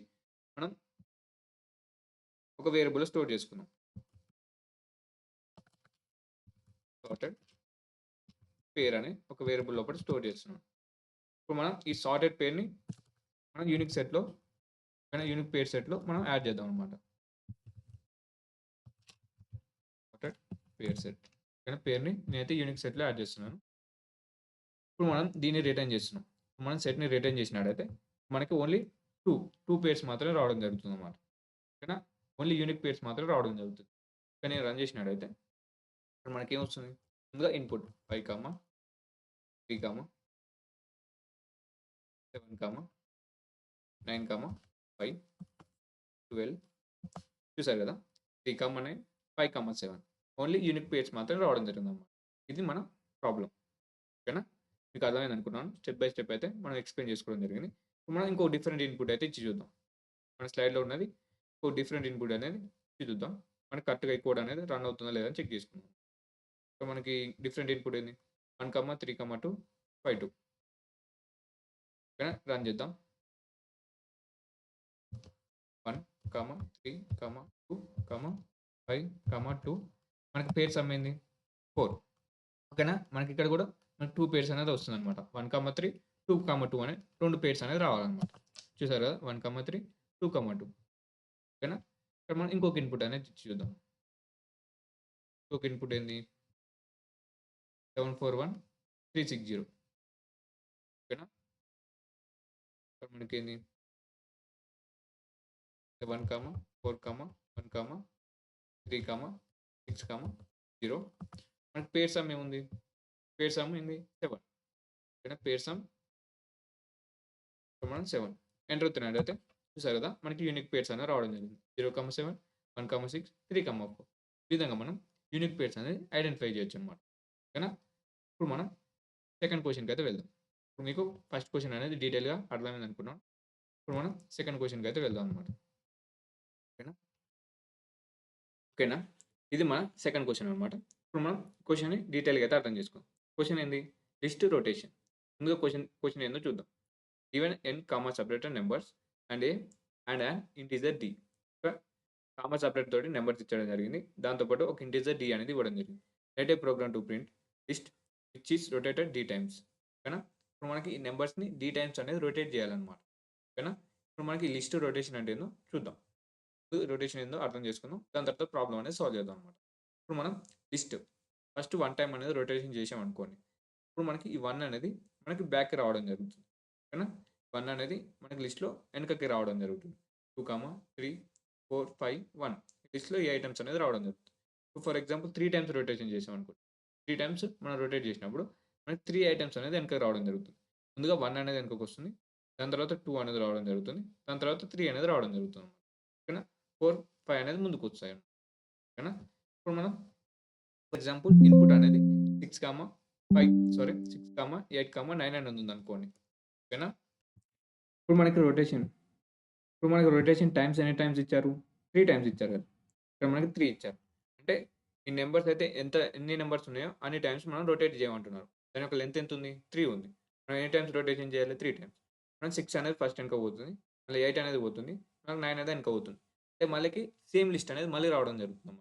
[SPEAKER 1] మనం ఒక వేరియబుల్‌లో స్టోర్ చేసుకుందాం. సార్టెడ్ పేర్ అని ఒక వేరియబుల్ లోపల స్టోర్ చేస్తున్నాం. ఇప్పుడు మనం ఈ సార్టెడ్ పేరుని మనం యూనిక్ పేర్ సెట్‌లో మనం యాడ్ చేద్దాం అన్నమాట. సార్టెడ్ పేర్ సెట్. ఓకేనా? పేరుని నేనైతే యూనిక్ సెట్‌లో యాడ్ చేస్తున్నాను. ఇప్పుడు మనం దీన్ని రిటర్న్ చేస్తున్నాం. మనం సెట్‌ని రిటర్న్ చేసినట్టయితే మనకి ఓన్లీ 2 పేర్స్ మాత్రమే రావడం జరుగుతుందన్నమాట. ఓకేనా? ఓన్లీ యూనిక్ పేర్స్ మాత్రమే రావడం జరుగుతుంది. కానీ నేను రన్ చేసినట్టయితే ఇక్కడ మనకేమొస్తుంది? ముందుగా ఇన్పుట్ 5, 3, 7, 9, 5, 12 చూసారు కదా! 3, 9, 5, 7 ఓన్లీ యూనిక్ పేర్స్ మాత్రమే రావడం జరిగిందన్నమాట. ఇది మన ప్రాబ్లమ్. ఓకేనా? మీకు అర్థమైంది అనుకున్నాను. స్టెప్ బై స్టెప్ అయితే మనం ఎక్స్‌ప్లెయిన్ చేసుకోవడం జరిగింది. ఇప్పుడు మనం ఇంకో డిఫరెంట్ ఇన్పుట్ అయితే ఇచ్చి చూద్దాం. మన స్లైడ్‌లో ఉన్నది ఇంకో డిఫరెంట్ ఇన్పుట్ అనేది ఇచ్చి చూద్దాం. మనకి కరెక్ట్‌గా ఈ కోడ్ అనేది రన్ అవుతుందా లేదా అని చెక్ చేసుకుందాం. సో, మనకి డిఫరెంట్ ఇన్పుట్ ఏంది? 1, 3, 2, 5, 2 ఓకేనా? రన్ చేద్దాం. 1, 3, 2, 5, 2 మనకి పేరు సమ్ ఏంది? 4 ఓకేనా? మనకిక్కడ కూడా మనకి 2 పేర్స్ అనేది వస్తుందన్నమాట. 1, 3, 2, 2 అనే 2 పేర్స్ అనేది రావాలన్నమాట. చూసారు కదా! 1, 3, 2, 2 ఓకేనా? ఇక్కడ మనం ఇంకొక ఇన్పుట్ అనేది చూద్దాం. ఇంకొక ఇన్పుట్ ఏంది? 741, 360 ఓకేనా? ఇక్కడ మనకేంది? 7, 4, 1, 3, 6, 0. మనకి పేర్ సమ్ ఏముంది? పేర్ సమ్ ఏంది? 7. ఓకేనా? పేర్ సమ్ మనం 7 ఎంటర్ అవుతున్నట్టయితే చూసారు కదా! మనకి యూనిక్ పేర్స్ అనేవి రావడం జరిగింది. 0, 7, 1, 6, 3, 4. ఈ విధంగా మనం యూనిక్ పేర్స్ అనేది ఐడెంటిఫై చేయొచ్చనమాట. ఓకేనా? ఇప్పుడు మనం సెకండ్ క్వెషన్‌కైతే వెళ్దాం. ఇప్పుడు మీకు ఫస్ట్ క్వెషన్ అనేది డీటెయిల్‌గా అర్థమైంది అనుకున్నాను. ఇప్పుడు మనం సెకండ్ క్వెషన్‌కైతే వెళ్దాం అనమాట. ఓకేనా? ఓకేనా? ఇది మన సెకండ్ క్వెషన్ అనమాట. ఇప్పుడు మనం క్వెషన్‌ని డీటెయిల్‌గా అయితే అర్థం చేసుకుందాం. క్వెషన్ ఏంది? List rotation. ముందుగా క్వెషన్ ఏందో చూద్దాం. Given n comma separated numbers and an integer d. ఒక కామా సెపరేటర్ తోటి నంబర్స్ ఇచ్చడం జరిగింది. దాంతో పాటు ఒక ఇంటిజర్ d అనేది ఇవ్వడం జరిగింది. Write a program to print list which is rotated d times. ఓకేనా? ఇప్పుడు మనకి ఈ నంబర్స్‌ని d టైమ్స్ అనేది రొటేట్ చేయాలన్నమాట. ఓకేనా? ఇప్పుడు మనకి లిస్ట్ రొటేషన్ అంటే ఏందో చూద్దాం. రొటేషన్ ఏందో అర్థం చేసుకుందాం. దాని తర్వాత ప్రాబ్లమ్ అనేది సాల్వ్ చేద్దాం అన్నమాట. ఇప్పుడు మనం లిస్ట్ ఫస్ట్ 1 టైమ్ అనేది రొటేషన్ చేశామనుకోండి. ఇప్పుడు మనకి ఈ 1 అనేది మనకి బ్యాక్‌కి రావడం జరుగుతుంది. ఓకేనా? 1 అనేది మనకి లిస్ట్‌లో వెనకకి రావడం జరుగుతుంది. 2, 3, 4, 5, 1 లిస్ట్‌లో ఈ ఐటెమ్స్ అనేది రావడం జరుగుతుంది. ఫర్ ఎగ్జాంపుల్ 3 టైమ్స్ రొటేషన్ చేశామనుకోండి. 3 టైమ్స్ మనం రొటేట్ చేసినప్పుడు మనకి 3 ఐటెమ్స్ అనేది వెనకకి రావడం జరుగుతుంది. ముందుగా 1 అనేది వెనకకొస్తుంది. దాని తర్వాత 2 అనేది రావడం జరుగుతుంది. దాని తర్వాత 3 అనేది రావడం జరుగుతుంది. ఓకేనా? 4, 5 అనేది ముందుకొస్తాయి. ఓకేనా? ఇప్పుడు మనం ఫర్ ఎగ్జాంపుల్ ఇన్‌పుట్ అనేది 6, 8, 9 అనేది ఉందనుకోండి. ఓకేనా? ఇప్పుడు మనకి రొటేషన్ టైమ్స్ ఎన్ని టైమ్స్ ఇచ్చారు? 3 టైమ్స్ ఇచ్చారు కదా! ఇక్కడ మనకి 3 ఇచ్చారు. అంటే ఈ నంబర్స్ అయితే ఎన్ని నంబర్స్ ఉన్నాయో అన్ని టైమ్స్ మనం రొటేట్ చేయమంటున్నారు. దాని యొక్క లెంత్ ఎంత ఉంది? 3 ఉంది. మనం ఎన్ని టైమ్స్ రొటేషన్ చేయాలి? 3 టైమ్స్. మనం 6 అనేది ఫస్ట్ వెనక పోతుంది. మళ్ళీ 8 అనేది పోతుంది. మనకు 9 అనేది వెనక పోతుంది. అంటే మళ్ళీకి సేమ్ లిస్ట్ అనేది మళ్ళీ రావడం జరుగుతుంది.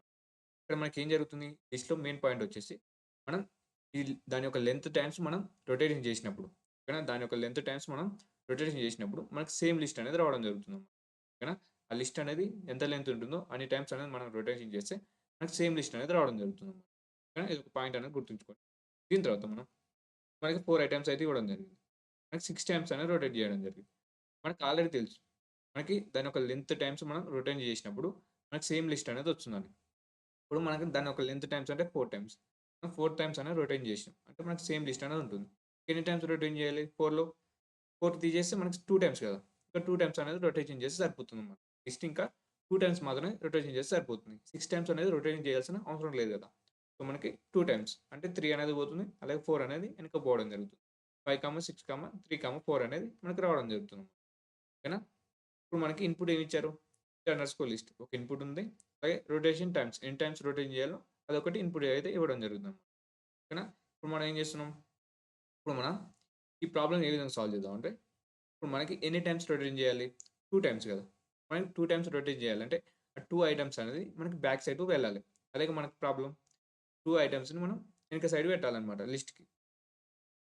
[SPEAKER 1] ఇక్కడ మనకేం జరుగుతుంది? లిస్ట్‌లో మెయిన్ పాయింట్ వచ్చేసి మనం దాని యొక్క లెంత్ టైమ్స్ మనం రొటేషన్ చేసినప్పుడు ఓకేనా? దాని యొక్క లెంత్ టైమ్స్ మనం రొటేషన్ చేసినప్పుడు మనకు సేమ్ లిస్ట్ అనేది రావడం జరుగుతుంది. ఓకేనా? ఆ లిస్ట్ అనేది ఎంత లెంత్ ఉంటుందో అన్ని టైమ్స్ అనేది మనం రొటేషన్ చేస్తే మనకు సేమ్ లిస్ట్ అనేది రావడం జరుగుతుంది. ఓకేనా? ఇది ఒక పాయింట్ అనేది గుర్తుంచుకోండి. దీని తర్వాత మనకి 4 ఐటెమ్స్ అయితే ఇవ్వడం జరిగింది. మనకి 6 టైమ్స్ అనేది రొటేట్ చేయడం జరిగింది. మనకు ఆల్రెడీ తెలుసు. మనకి దాని యొక్క లెంత్ టైమ్స్ మనం రొటేట్ చేసినప్పుడు మనకు సేమ్ లిస్ట్ అనేది వస్తుందని. ఇప్పుడు మనకి దాని యొక్క లెంత్ టైమ్స్ అంటే 4 టైమ్స్. మనం 4 టైమ్స్ అనేది రొటేట్ చేసినాం. అంటే మనకు సేమ్ లిస్ట్ అనేది ఉంటుంది. ఎన్ని టైమ్స్ రొటేట్ చేయాలి? 4లో 4 తీసేస్తే మనకి 2 టైమ్స్ కదా! ఇంకా 2 టైమ్స్ అనేది రొటేషన్ చేస్తే సరిపోతుందన్నమాట. లిస్ట్ ఇంకా 2 టైమ్స్ మాత్రమే రొటేషన్ చేస్తే సరిపోతుంది. 6 టైమ్స్ అనేది రొటేషన్ చేయాల్సిన అవసరం లేదు కదా! సో, మనకి 2 టైమ్స్ అంటే 3 అనేది పోతుంది. అలాగే 4 అనేది వెనక్కి పోవడం జరుగుతుంది. 5, 6, 3, 4 అనేది మనకి రావడం జరుగుతుంది. ఓకేనా? ఇప్పుడు మనకి ఇన్‌పుట్ ఏమిచ్చారు? Underscore list. ఒక ఇన్‌పుట్ ఉంది. అలాగే రొటేషన్ టైమ్స్. ఎన్ని టైమ్స్ రొటేట్ చేయాలో అదొకటి ఇన్‌పుట్ అయితే ఇవ్వడం జరుగుతుంది. ఓకేనా? ఇప్పుడు మనం ఏం చేస్తున్నాం? ఇప్పుడు మనం ఈ ప్రాబ్లమ్ ఏ విధంగా సాల్వ్ చేద్దాం అంటే, ఇప్పుడు మనకి ఎన్ని టైమ్స్ రొటేట్ చేయాలి? 2 టైమ్స్ కదా! మనకి 2 టైమ్స్ రొటేట్ చేయాలంటే ఆ 2 ఐటెమ్స్ అనేది మనకి బ్యాక్ సైడ్ వెళ్ళాలి. అదే మనకి ప్రాబ్లమ్. 2 ఐటెమ్స్‌ని మనం వెనక సైడ్ పెట్టాలన్నమాట లిస్ట్‌కి.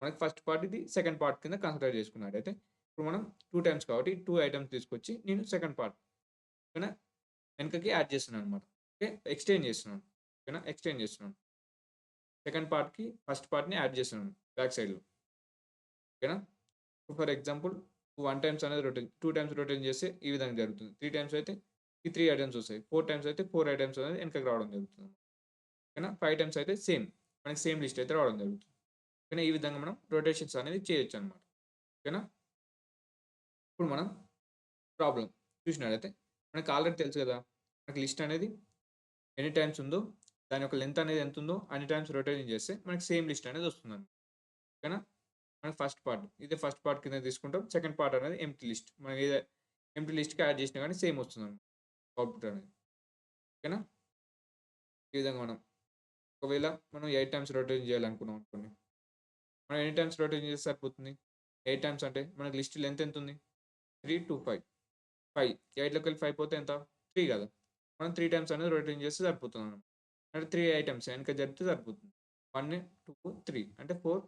[SPEAKER 1] మనకి ఫస్ట్ పార్ట్ ఇది సెకండ్ పార్ట్ కింద కన్సిడర్ చేసుకున్నట్టయితే, ఇప్పుడు మనం 2 టైమ్స్ కాబట్టి 2 ఐటెమ్స్ తీసుకొచ్చి నేను సెకండ్ పార్ట్ ఓకేనా? వెనకకి యాడ్ చేస్తున్నాననమాట. ఓకే. ఎక్స్‌చేంజ్ చేస్తున్నాను. ఓకేనా? ఎక్స్‌చేంజ్ చేస్తున్నాను. సెకండ్ పార్ట్‌కి ఫస్ట్ పార్ట్‌ని యాడ్ చేస్తున్నాను బ్యాక్ సైడ్‌లో. ఓకేనా? ఫర్ ఎగ్జాంపుల్ 1 టైమ్స్ అనేది 2 టైమ్స్ రొటేట్ చేస్తే ఈ విధంగా జరుగుతుంది. 3 టైమ్స్ అయితే ఈ 3 ఐటెమ్స్ వస్తాయి. 4 టైమ్స్ అయితే 4 ఐటెమ్స్ అనేది వెనకకి రావడం జరుగుతుంది. ఓకేనా? 5 టైమ్స్ అయితే సేమ్. మనకి సేమ్ లిస్ట్ అయితే రావడం జరుగుతుంది. ఓకేనా? ఈ విధంగా మనం రొటేషన్స్ అనేది చేయొచ్చనమాట. ఓకేనా? ఇప్పుడు మనం ప్రాబ్లమ్ చూసినట్టయితే మనకు ఆల్రెడీ తెలుసు కదా! మనకి లిస్ట్ అనేది ఎన్ని టైమ్స్ ఉందో, దాని యొక్క లెంత్ అనేది ఎంతుందో అన్ని టైమ్స్ రొటేషన్ చేస్తే మనకి సేమ్ లిస్ట్ అనేది వస్తుందండి. ఓకేనా? మనకి ఫస్ట్ పార్ట్. ఇదే ఫస్ట్ పార్ట్ కింద తీసుకుంటాం. సెకండ్ పార్ట్ అనేది ఎంప్టీ లిస్ట్. మనం ఏది ఎంప్టీ లిస్ట్‌కి యాడ్ చేసినా గాని సేమ్ వస్తుందండి అవుట్‌పుట్ అనేది. ఓకేనా? ఈ విధంగా ఒకవేళ మనం 8 టైమ్స్ రొటేషన్ చేయాలనుకున్నాం అనుకోండి. మనం ఎన్ని టైమ్స్ రొటేషన్ చేస్తే సరిపోతుంది? 8 టైమ్స్ అంటే మనకి లిస్ట్ లెంత్ ఎంతుంది? 3, 2, 5. 5 8లోకెళ్ళి 5 పోతే ఎంత? 3 కదా! మనం 3 టైమ్స్ అనేది రొటేషన్ చేస్తే సరిపోతుందన్నమాట. అంటే 3 ఐటెమ్స్ వెనక జరిపితే సరిపోతుంది. 1, 2, 3 అంటే 4,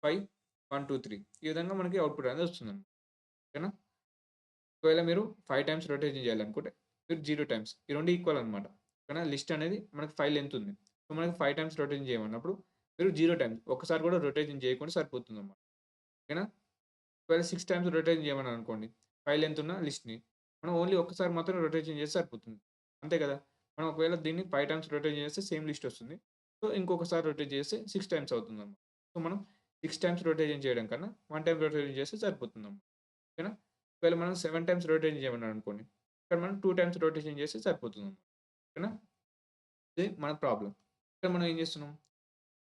[SPEAKER 1] 5, 1, 2, 3 ఈ విధంగా మనకి అవుట్‌పుట్ అనేది వస్తుందండి. ఓకేనా? ఒకవేళ మీరు 5 టైమ్స్ రొటేషన్ చేయాలనుకుంటే మీరు 0 టైమ్స్ ఈ 2 ఈక్వల్ అనమాట. ఓకేనా? లిస్ట్ అనేది మనకి 5 లెంత్ ఉంది. సో, మనకి 5 టైమ్స్ రొటేషన్ చేయమన్నప్పుడు మీరు 0 టైమ్స్ ఒక్కసారి కూడా రొటేషన్ చేయకుండా సరిపోతుందన్నమాట. ఓకేనా? ఒకవేళ 6 టైమ్స్ రొటేషన్ చేయమన్నారనుకోండి. 5 లెంత్ ఉన్న లిస్ట్‌ని మనం ఓన్లీ ఒక్కసారి మాత్రం రొటేషన్ చేస్తే సరిపోతుంది. అంతే కదా! మనం ఒకవేళ దీన్ని 5 టైమ్స్ రొటేట్ చేస్తే సేమ్ లిస్ట్ వస్తుంది. సో, ఇంకొకసారి రొటేట్ చేస్తే 6 టైమ్స్ అవుతుందన్నమాట. సో, మనం 6 టైమ్స్ రొటేషన్ చేయడం కన్నా 1 టైమ్ రొటేషన్ చేస్తే సరిపోతుందన్నమాట. ఓకేనా? ఒకవేళ మనం 7 టైమ్స్ రొటేషన్ చేయమన్నారనుకోండి, ఇక్కడ మనం 2 టైమ్స్ రొటేషన్ చేస్తే సరిపోతుందన్నమాట. ఓకేనా? ఇది మన ప్రాబ్లమ్. ఇక్కడ మనం ఏం చేస్తున్నాం?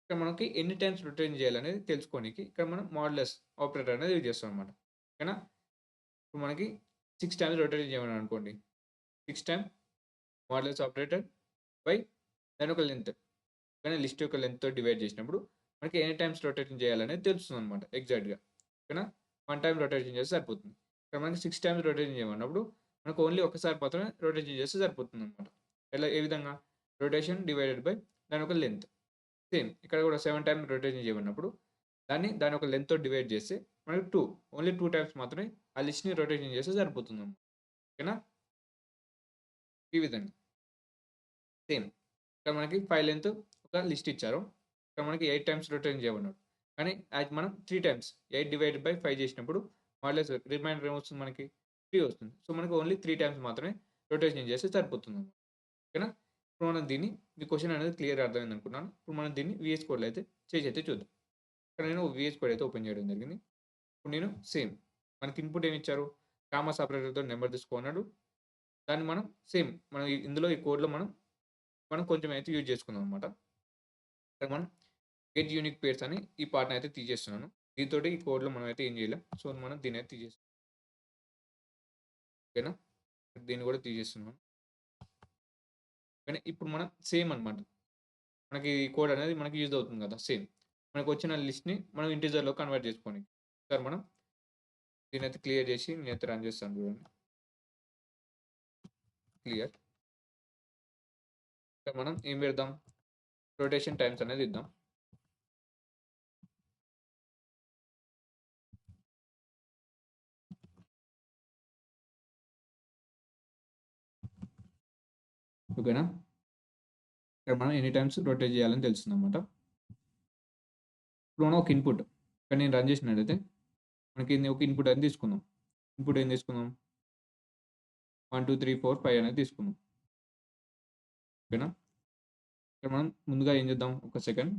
[SPEAKER 1] ఇక్కడ మనకి ఎన్ని టైమ్స్ రొటేషన్ చేయాలనేది తెలుసుకోనీకి ఇక్కడ మనం మోడ్యులస్ ఆపరేటర్ అనేది యూజ్ చేస్తామన్నమాట. ఓకేనా? ఇప్పుడు మనకి 6 టైమ్స్ రొటేషన్ చేయమన్నారనుకోండి. 6 టైమ్ మోడ్యులస్ ఆపరేటర్ బై దాని యొక్క లెంత్. కానీ లిస్ట్ యొక్క లెంగ్త్‌తో డివైడ్ చేసినప్పుడు మనకి ఎన్ని టైమ్స్ రొటేషన్ చేయాలనేది తెలుస్తుందనమాట ఎగ్జాక్ట్‌గా. ఓకేనా? 1 టైమ్ రొటేషన్ చేస్తే సరిపోతుంది. ఇక్కడ మనకి 6 టైమ్స్ రొటేషన్ చేయమన్నప్పుడు మనకు ఓన్లీ ఒక్కసారి మాత్రమే రొటేషన్ చేస్తే సరిపోతుందనమాట. ఏ విధంగా? రొటేషన్ డివైడెడ్ బై దాని యొక్క లెంత్. సేమ్ ఇక్కడ కూడా 7 టైమ్స్ రొటేషన్ చేయమన్నప్పుడు దాని యొక్క లెంగ్త్‌తో డివైడ్ చేస్తే మనకి 2 ఓన్లీ 2 టైమ్స్ మాత్రమే ఆ లిస్ట్‌ని రొటేషన్ చేస్తే సరిపోతుందనమాట. ఓకేనా? ఈ విధంగా. సేమ్. ఇక్కడ మనకి 5 లెంత్ ఒక లిస్ట్ ఇచ్చారు. ఇక్కడ మనకి 8 టైమ్స్ రొటేషన్ చేయమన్నాడు. కానీ అది మనం 3 టైమ్స్ 8 డివైడెడ్ బై 5 చేసినప్పుడు మాడ్యులస్ రిమైండర్ ఏమొస్తుంది మనకి 3 వస్తుంది. సో, మనకి ఓన్లీ 3 టైమ్స్ మాత్రమే రొటేషన్ చేస్తే సరిపోతుందన్నమాట. ఓకేనా? ఇప్పుడు మనం దీన్ని మీ క్వెషన్ అనేది క్లియర్‌గా అర్థమైంది అనుకుంటున్నాను. ఇప్పుడు మనం దీన్ని వీఎస్ కోడ్‌లో అయితే చేసి చూద్దాం. ఇక్కడ నేను వీఎస్ కోడ్ అయితే ఓపెన్ చేయడం జరిగింది. ఇప్పుడు నేను సేమ్ మనకి ఇన్‌పుట్ ఏమి ఇచ్చారు? కామా సెపరేటర్‌తో నంబర్ తీసుకో అన్నాడు. దాన్ని మనం సేమ్ మనం ఇందులో ఈ కోడ్‌లో మనం కొంచెం అయితే యూజ్ చేసుకుందాం అన్నమాట. ఇక్కడ మనం గెట్ యూనిక్ పేర్స్ అని ఈ పార్ట్‌ని అయితే తీసేస్తున్నాను. దీనితోటి ఈ కోడ్‌లో మనం అయితే ఏం చేయలేం. సో, మనం దీన్ని అయితే తీసేస్తాం. ఓకేనా? దీన్ని కూడా తీసేస్తున్నాను. కానీ ఇప్పుడు మనం సేమ్ అన్నమాట. మనకి ఈ కోడ్ అనేది మనకి యూజ్ అవుతుంది కదా! సేమ్. మనకు వచ్చిన లిస్ట్‌ని మనం ఇంటిజర్‌లో కన్వర్ట్ చేసుకోనికి. ఒకసారి మనం దీన్నైతే క్లియర్ చేసి నేనైతే రన్ చేస్తాను చూడండి. క్లియర్. ఇక్కడ మనం ఏం పెడదాం? రొటేషన్ టైమ్స్ అనేది ఇద్దాం. ఓకేనా? ఇక్కడ మనం ఎన్ని టైమ్స్ రొటేట్ చేయాలని తెలుస్తుందన్నమాట. ఇప్పుడు మనం ఒక ఇన్పుట్ ఇక్కడ నేను రన్ చేసినట్టయితే మనకి ఒక ఇన్పుట్ అనేది తీసుకుందాం. ఇన్పుట్ ఏం తీసుకుందాం? 1, 2, 3, 4, 5 అనేది తీసుకుందాం. ఓకేనా? ఇక్కడ మనం ముందుగా ఏం చేద్దాం? ఒక సెకండ్.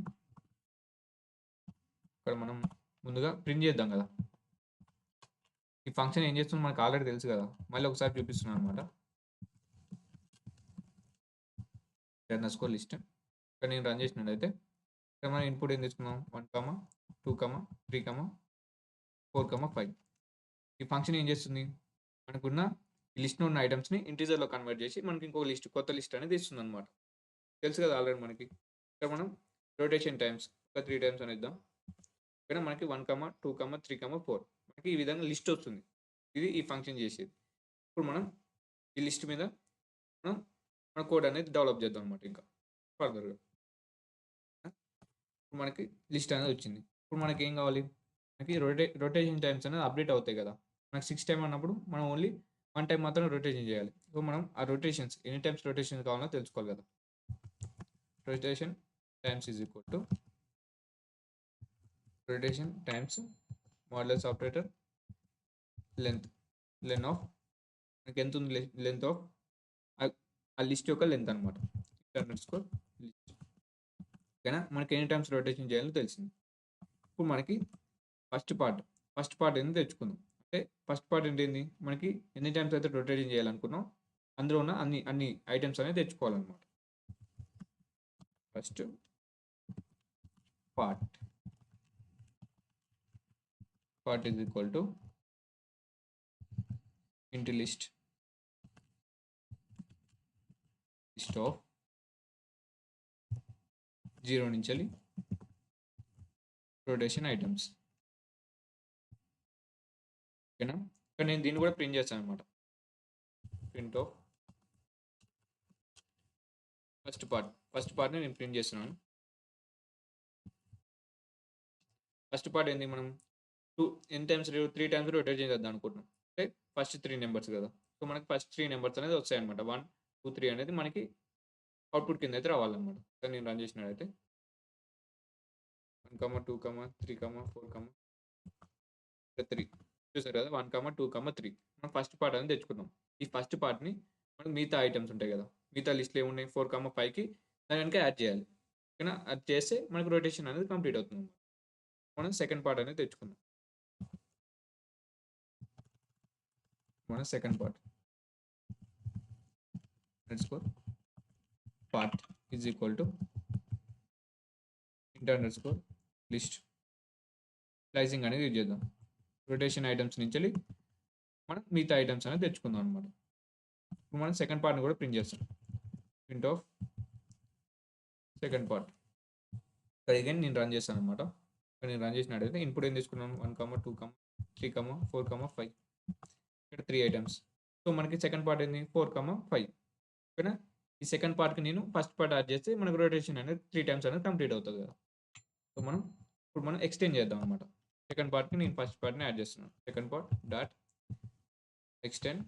[SPEAKER 1] ఇక్కడ మనం ముందుగా ప్రింట్ చేద్దాం కదా! ఈ ఫంక్షన్ ఏం చేస్తుందో మనకు ఆల్రెడీ తెలుసు కదా! మళ్ళీ ఒకసారి చూపిస్తున్నాను అనమాట. Underscore list. ఇక్కడ నేను రన్ చేసినట్టయితే ఇక్కడ మనం ఇన్పుట్ ఏం తీసుకున్నాం? 1, 2, 3, 4, 5. ఈ ఫంక్షన్ ఏం చేస్తుంది? మనకున్న ఈ లిస్ట్‌లో ఉన్న ఐటెమ్స్‌ని ఇంటిజర్‌లో కన్వర్ట్ చేసి మనకి ఇంకో లిస్ట్ కొత్త లిస్ట్ అనేది ఇస్తుందన్నమాట. తెలుసు కదా ఆల్రెడీ మనకి. ఇక్కడ మనం రొటేషన్ టైమ్స్ ఒక 3 టైమ్స్ అని ఇద్దాం. ఇక్కడ మనకి 1, 2, 3, 4 మనకి ఈ విధంగా లిస్ట్ వస్తుంది. ఇది ఈ ఫంక్షన్ చేసేది. ఇప్పుడు మనం ఈ లిస్ట్ మీద మనం మన కోడ్ అనేది డెవలప్ చేద్దాం అన్నమాట ఇంకా ఫర్దర్‌గా. ఇప్పుడు మనకి లిస్ట్ అనేది వచ్చింది. ఇప్పుడు మనకి ఏం కావాలి? మనకి రొటేషన్ టైమ్స్ అనేది అప్డేట్ అవుతాయి కదా! మనకి 6 టైమ్ అన్నప్పుడు మనం ఓన్లీ 1 టైమ్ మాత్రమే రొటేషన్ చేయాలి. సో, మనం ఆ రొటేషన్స్ ఎన్ని టైమ్స్ రొటేషన్ కావాలో తెలుసుకోవాలి కదా! Rotation times is equal to rotation times modulus operator length of మనకి ఎంత ఉంది లెంత్ ఆఫ్ ఆ లిస్ట్ యొక్క లెంత్ అనమాట. Underscore list. ఓకేనా? మనకి ఎన్ని టైమ్స్ రొటేషన్ చేయాలో తెలిసింది. ఇప్పుడు మనకి ఫస్ట్ పార్ట్ ఏంది తెచ్చుకుందాం. అంటే ఫస్ట్ పార్ట్ ఏంటి? మనకి ఎన్ని టైమ్స్ అయితే రొటేషన్ చేయాలనుకున్నాం అందులో ఉన్న అన్ని ఐటెమ్స్ అనేది తెచ్చుకోవాలన్నమాట. First part is equal to ఇంటి లిస్ట్ ఆఫ్ 0 నుంచి రొటేషన్ ఐటమ్స్. ఓకేనా? ఇక్కడ నేను దీన్ని కూడా ప్రింట్ చేస్తాను అనమాట. ప్రింట్ ఆఫ్ ఫస్ట్ పార్ట్ని నేను ప్రింట్ చేస్తున్నాను. ఫస్ట్ పార్ట్ ఏంది? మనం ఎన్ని టైమ్స్ 3 టైమ్స్ రొటేట్ చేద్దాం అనుకుంటున్నాం. అంటే ఫస్ట్ 3 నెంబర్స్ కదా! సో, మనకి ఫస్ట్ 3 నెంబర్స్ అనేది వస్తాయన్నమాట. 1, 2, 3 అనేది మనకి అవుట్‌పుట్ కింద అయితే రావాలన్నమాట. ఇక్కడ నేను రన్ చేసినట్టయితే 1, 2, 3, 4, 3 చూసారు కదా! 1, 2, 3 మనం ఫస్ట్ పార్ట్ అనేది తెచ్చుకున్నాం. ఈ ఫస్ట్ పార్ట్‌ని మనం మిగతా ఐటెమ్స్ ఉంటాయి కదా! మిగతా లిస్ట్‌లో ఏమున్నాయి 4, 5కి దాని వెనక యాడ్ చేయాలి. ఓకేనా? అది చేస్తే మనకు రొటేషన్ అనేది కంప్లీట్ అవుతుంది. మనం సెకండ్ పార్ట్ అనేది తెచ్చుకుందాం. మన second part underscore part is equal to int underscore list slicing అనేది యూజ్ చేద్దాం. రొటేషన్ ఐటమ్స్ నుంచెల్లి మనం మిగతా ఐటమ్స్ అనేది తెచ్చుకుందాం అనమాట. ఇప్పుడు మనం సెకండ్ పార్ట్‌ని కూడా ప్రింట్ చేస్తాం. Print of second part. Again నేను రన్ చేస్తాను అనమాట. నేను రన్ చేసినట్టయితే ఇన్పుట్ ఏం తీసుకున్నాను 1, 2, 3, 4, 5 ఇక్కడ 3 ఐటమ్స్. సో మనకి సెకండ్ పార్ట్ ఏంది 4, 5 ఓకేనా? ఈ సెకండ్ పార్ట్‌కి నేను ఫస్ట్ పార్ట్ యాడ్ చేస్తే మనకు రొటేషన్ అనేది 3 టైమ్స్ అనేది కంప్లీట్ అవుతది కదా! సో ఇప్పుడు మనం ఎక్స్టెండ్ చేద్దాం అనమాట. సెకండ్ పార్ట్‌కి నేను ఫస్ట్ పార్ట్‌ని యాడ్ చేస్తున్నాను. Second part dot extend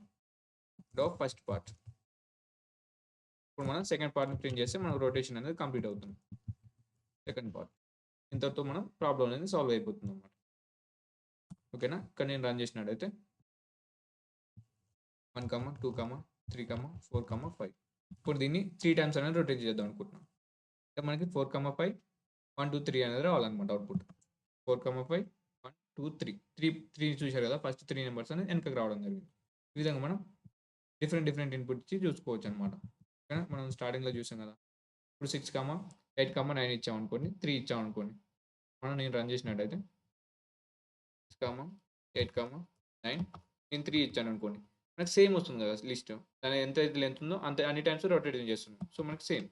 [SPEAKER 1] of first part. ఇప్పుడు మనం సెకండ్ పార్ట్‌ని ప్రింట్ చేస్తే మనకు రొటేషన్ అనేది కంప్లీట్ అవుతుంది. Second part. ఇంతటితో మనం ప్రాబ్లమ్ అనేది సాల్వ్ అయిపోతుంది అనమాట. ఓకేనా? ఇక్కడ నేను రన్ చేసినట్టయితే 1, 2, 3, 4, 5 ఇప్పుడు దీన్ని 3 టైమ్స్ అనేది రొటేట్ చేద్దాం అనుకుంటున్నాం. అంటే మనకి 4, 5 1, 2, 3 అనేది రావాలన్నమాట అవుట్‌పుట్. 4, 5 1, 2, 3 3 చూశారు కదా! ఫస్ట్ 3 నంబర్స్ అనేది వెనకకి రావడం జరిగింది. ఈ విధంగా మనం డిఫరెంట్ ఇన్పుట్ ఇచ్చి చూసుకోవచ్చనమాట. ఓకేనా? మనం స్టార్టింగ్‌లో చూసాం కదా! ఇప్పుడు 6, 8, 9 ఇచ్చామనుకోండి. 3 ఇచ్చామనుకోండి. నేను రన్ చేసినట్టయితే 6, 8, 9 నేను 3 ఇచ్చాననుకోండి. మనకు సేమ్ వస్తుంది కదా! లిస్ట్. దాని ఎంతైతే లెంత్ ఉందో అంత అన్ని టైమ్స్ రొటేట్ చేస్తున్నాం. సో మనకి సేమ్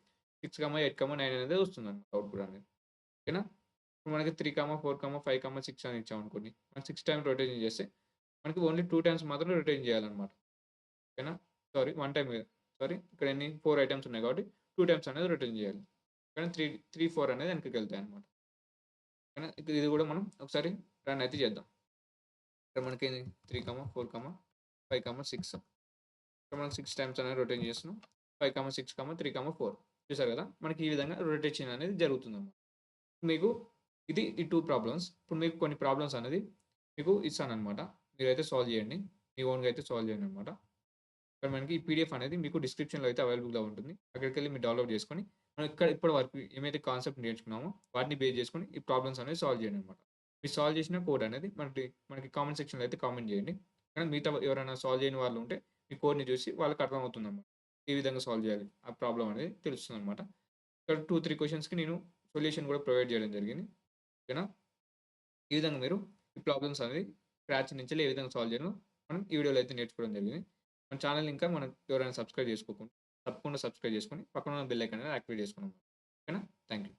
[SPEAKER 1] 6, 8, 9 అనేది వస్తుందన్నమాట అవుట్‌పుట్ అనేది. ఓకేనా? ఇప్పుడు మనకి 3, 4, 5, 6 అని ఇచ్చామనుకోండి. మనం 6 టైమ్స్ రొటేషన్ చేస్తే మనకి ఓన్లీ 2 టైమ్స్ మాత్రమే రొటేట్ చేయాలన్నమాట. ఓకేనా? సారీ 1 టైమ్ సారీ ఇక్కడ ఎన్ని 4 ఐటెమ్స్ ఉన్నాయి కాబట్టి 2 టైమ్స్ అనేది రొటేట్ చేయాలి. కానీ 4 అనేది వెనక్కికెళ్తాయన్నమాట. ఓకేనా? ఇది కూడా మనం ఒకసారి రన్ అయితే చేద్దాం. ఇక్కడ మనకేంది 3, 4, 5, 6 ఇక్కడ మనం 6 టైమ్స్ అనేది రొటేట్ చేస్తున్నాం. 5, 6, 3, 4 చూసారు కదా! మనకి ఈ విధంగా రొటేషన్ అనేది జరుగుతుందన్నమాట. మీకు ఇది ఈ 2 ప్రాబ్లమ్స్. ఇప్పుడు మీకు కొన్ని ప్రాబ్లమ్స్ అనేది మీకు ఇస్తానన్నమాట. మీరైతే సాల్వ్ చేయండి. మీ ఓన్‌గా అయితే సాల్వ్ చేయండన్నమాట. ఇక్కడ మనకి ఈ పీడీఎఫ్ అనేది మీకు డిస్క్రిప్షన్‌లో అయితే అవైలబుల్‌గా ఉంటుంది. అక్కడికెళ్ళి మీరు డౌన్‌లోడ్ చేసుకొని, మనం ఇప్పటి వరకు ఏమైతే కాన్సెప్ట్ నేర్చుకున్నామో వాటిని బేస్ చేసుకొని ఈ ప్రాబ్లమ్స్ అనేవి సాల్వ్ చేయండన్నమాట. మీరు సాల్వ్ చేసిన కోడ్ అనేది మనకి కామెంట్ సెక్షన్‌లో అయితే కామెంట్ చేయండి. కానీ మిగతా ఎవరైనా సాల్వ్ చేయని వాళ్ళు ఉంటే మీ కోడ్‌ని చూసి వాళ్ళకి అర్థమవుతుందన్నమాట. ఏ విధంగా సాల్వ్ చేయాలి ఆ ప్రాబ్లమ్ అనేది తెలుస్తుందన్నమాట. ఇక్కడ 2, 3 క్వెషన్స్‌కి నేను సొల్యూషన్ కూడా ప్రొవైడ్ చేయడం జరిగింది. ఓకేనా? ఈ విధంగా మీరు ఈ ప్రాబ్లమ్స్ అనేవి స్క్రాచ్ నుంచి ఏ విధంగా సాల్వ్ చేయాలో మనం ఈ వీడియోలో అయితే నేర్చుకోవడం జరిగింది. మన ఛానెల్‌ని ఇంకా మనం ఎవరైనా సబ్స్క్రైబ్ చేసుకోకుండా తప్పకుండా సబ్స్క్రైబ్ చేసుకొని పక్కన ఉన్న బెల్ ఐకాన్ అనేది యాక్టివేట్ చేసుకోండి. ఓకేనా? Thank you.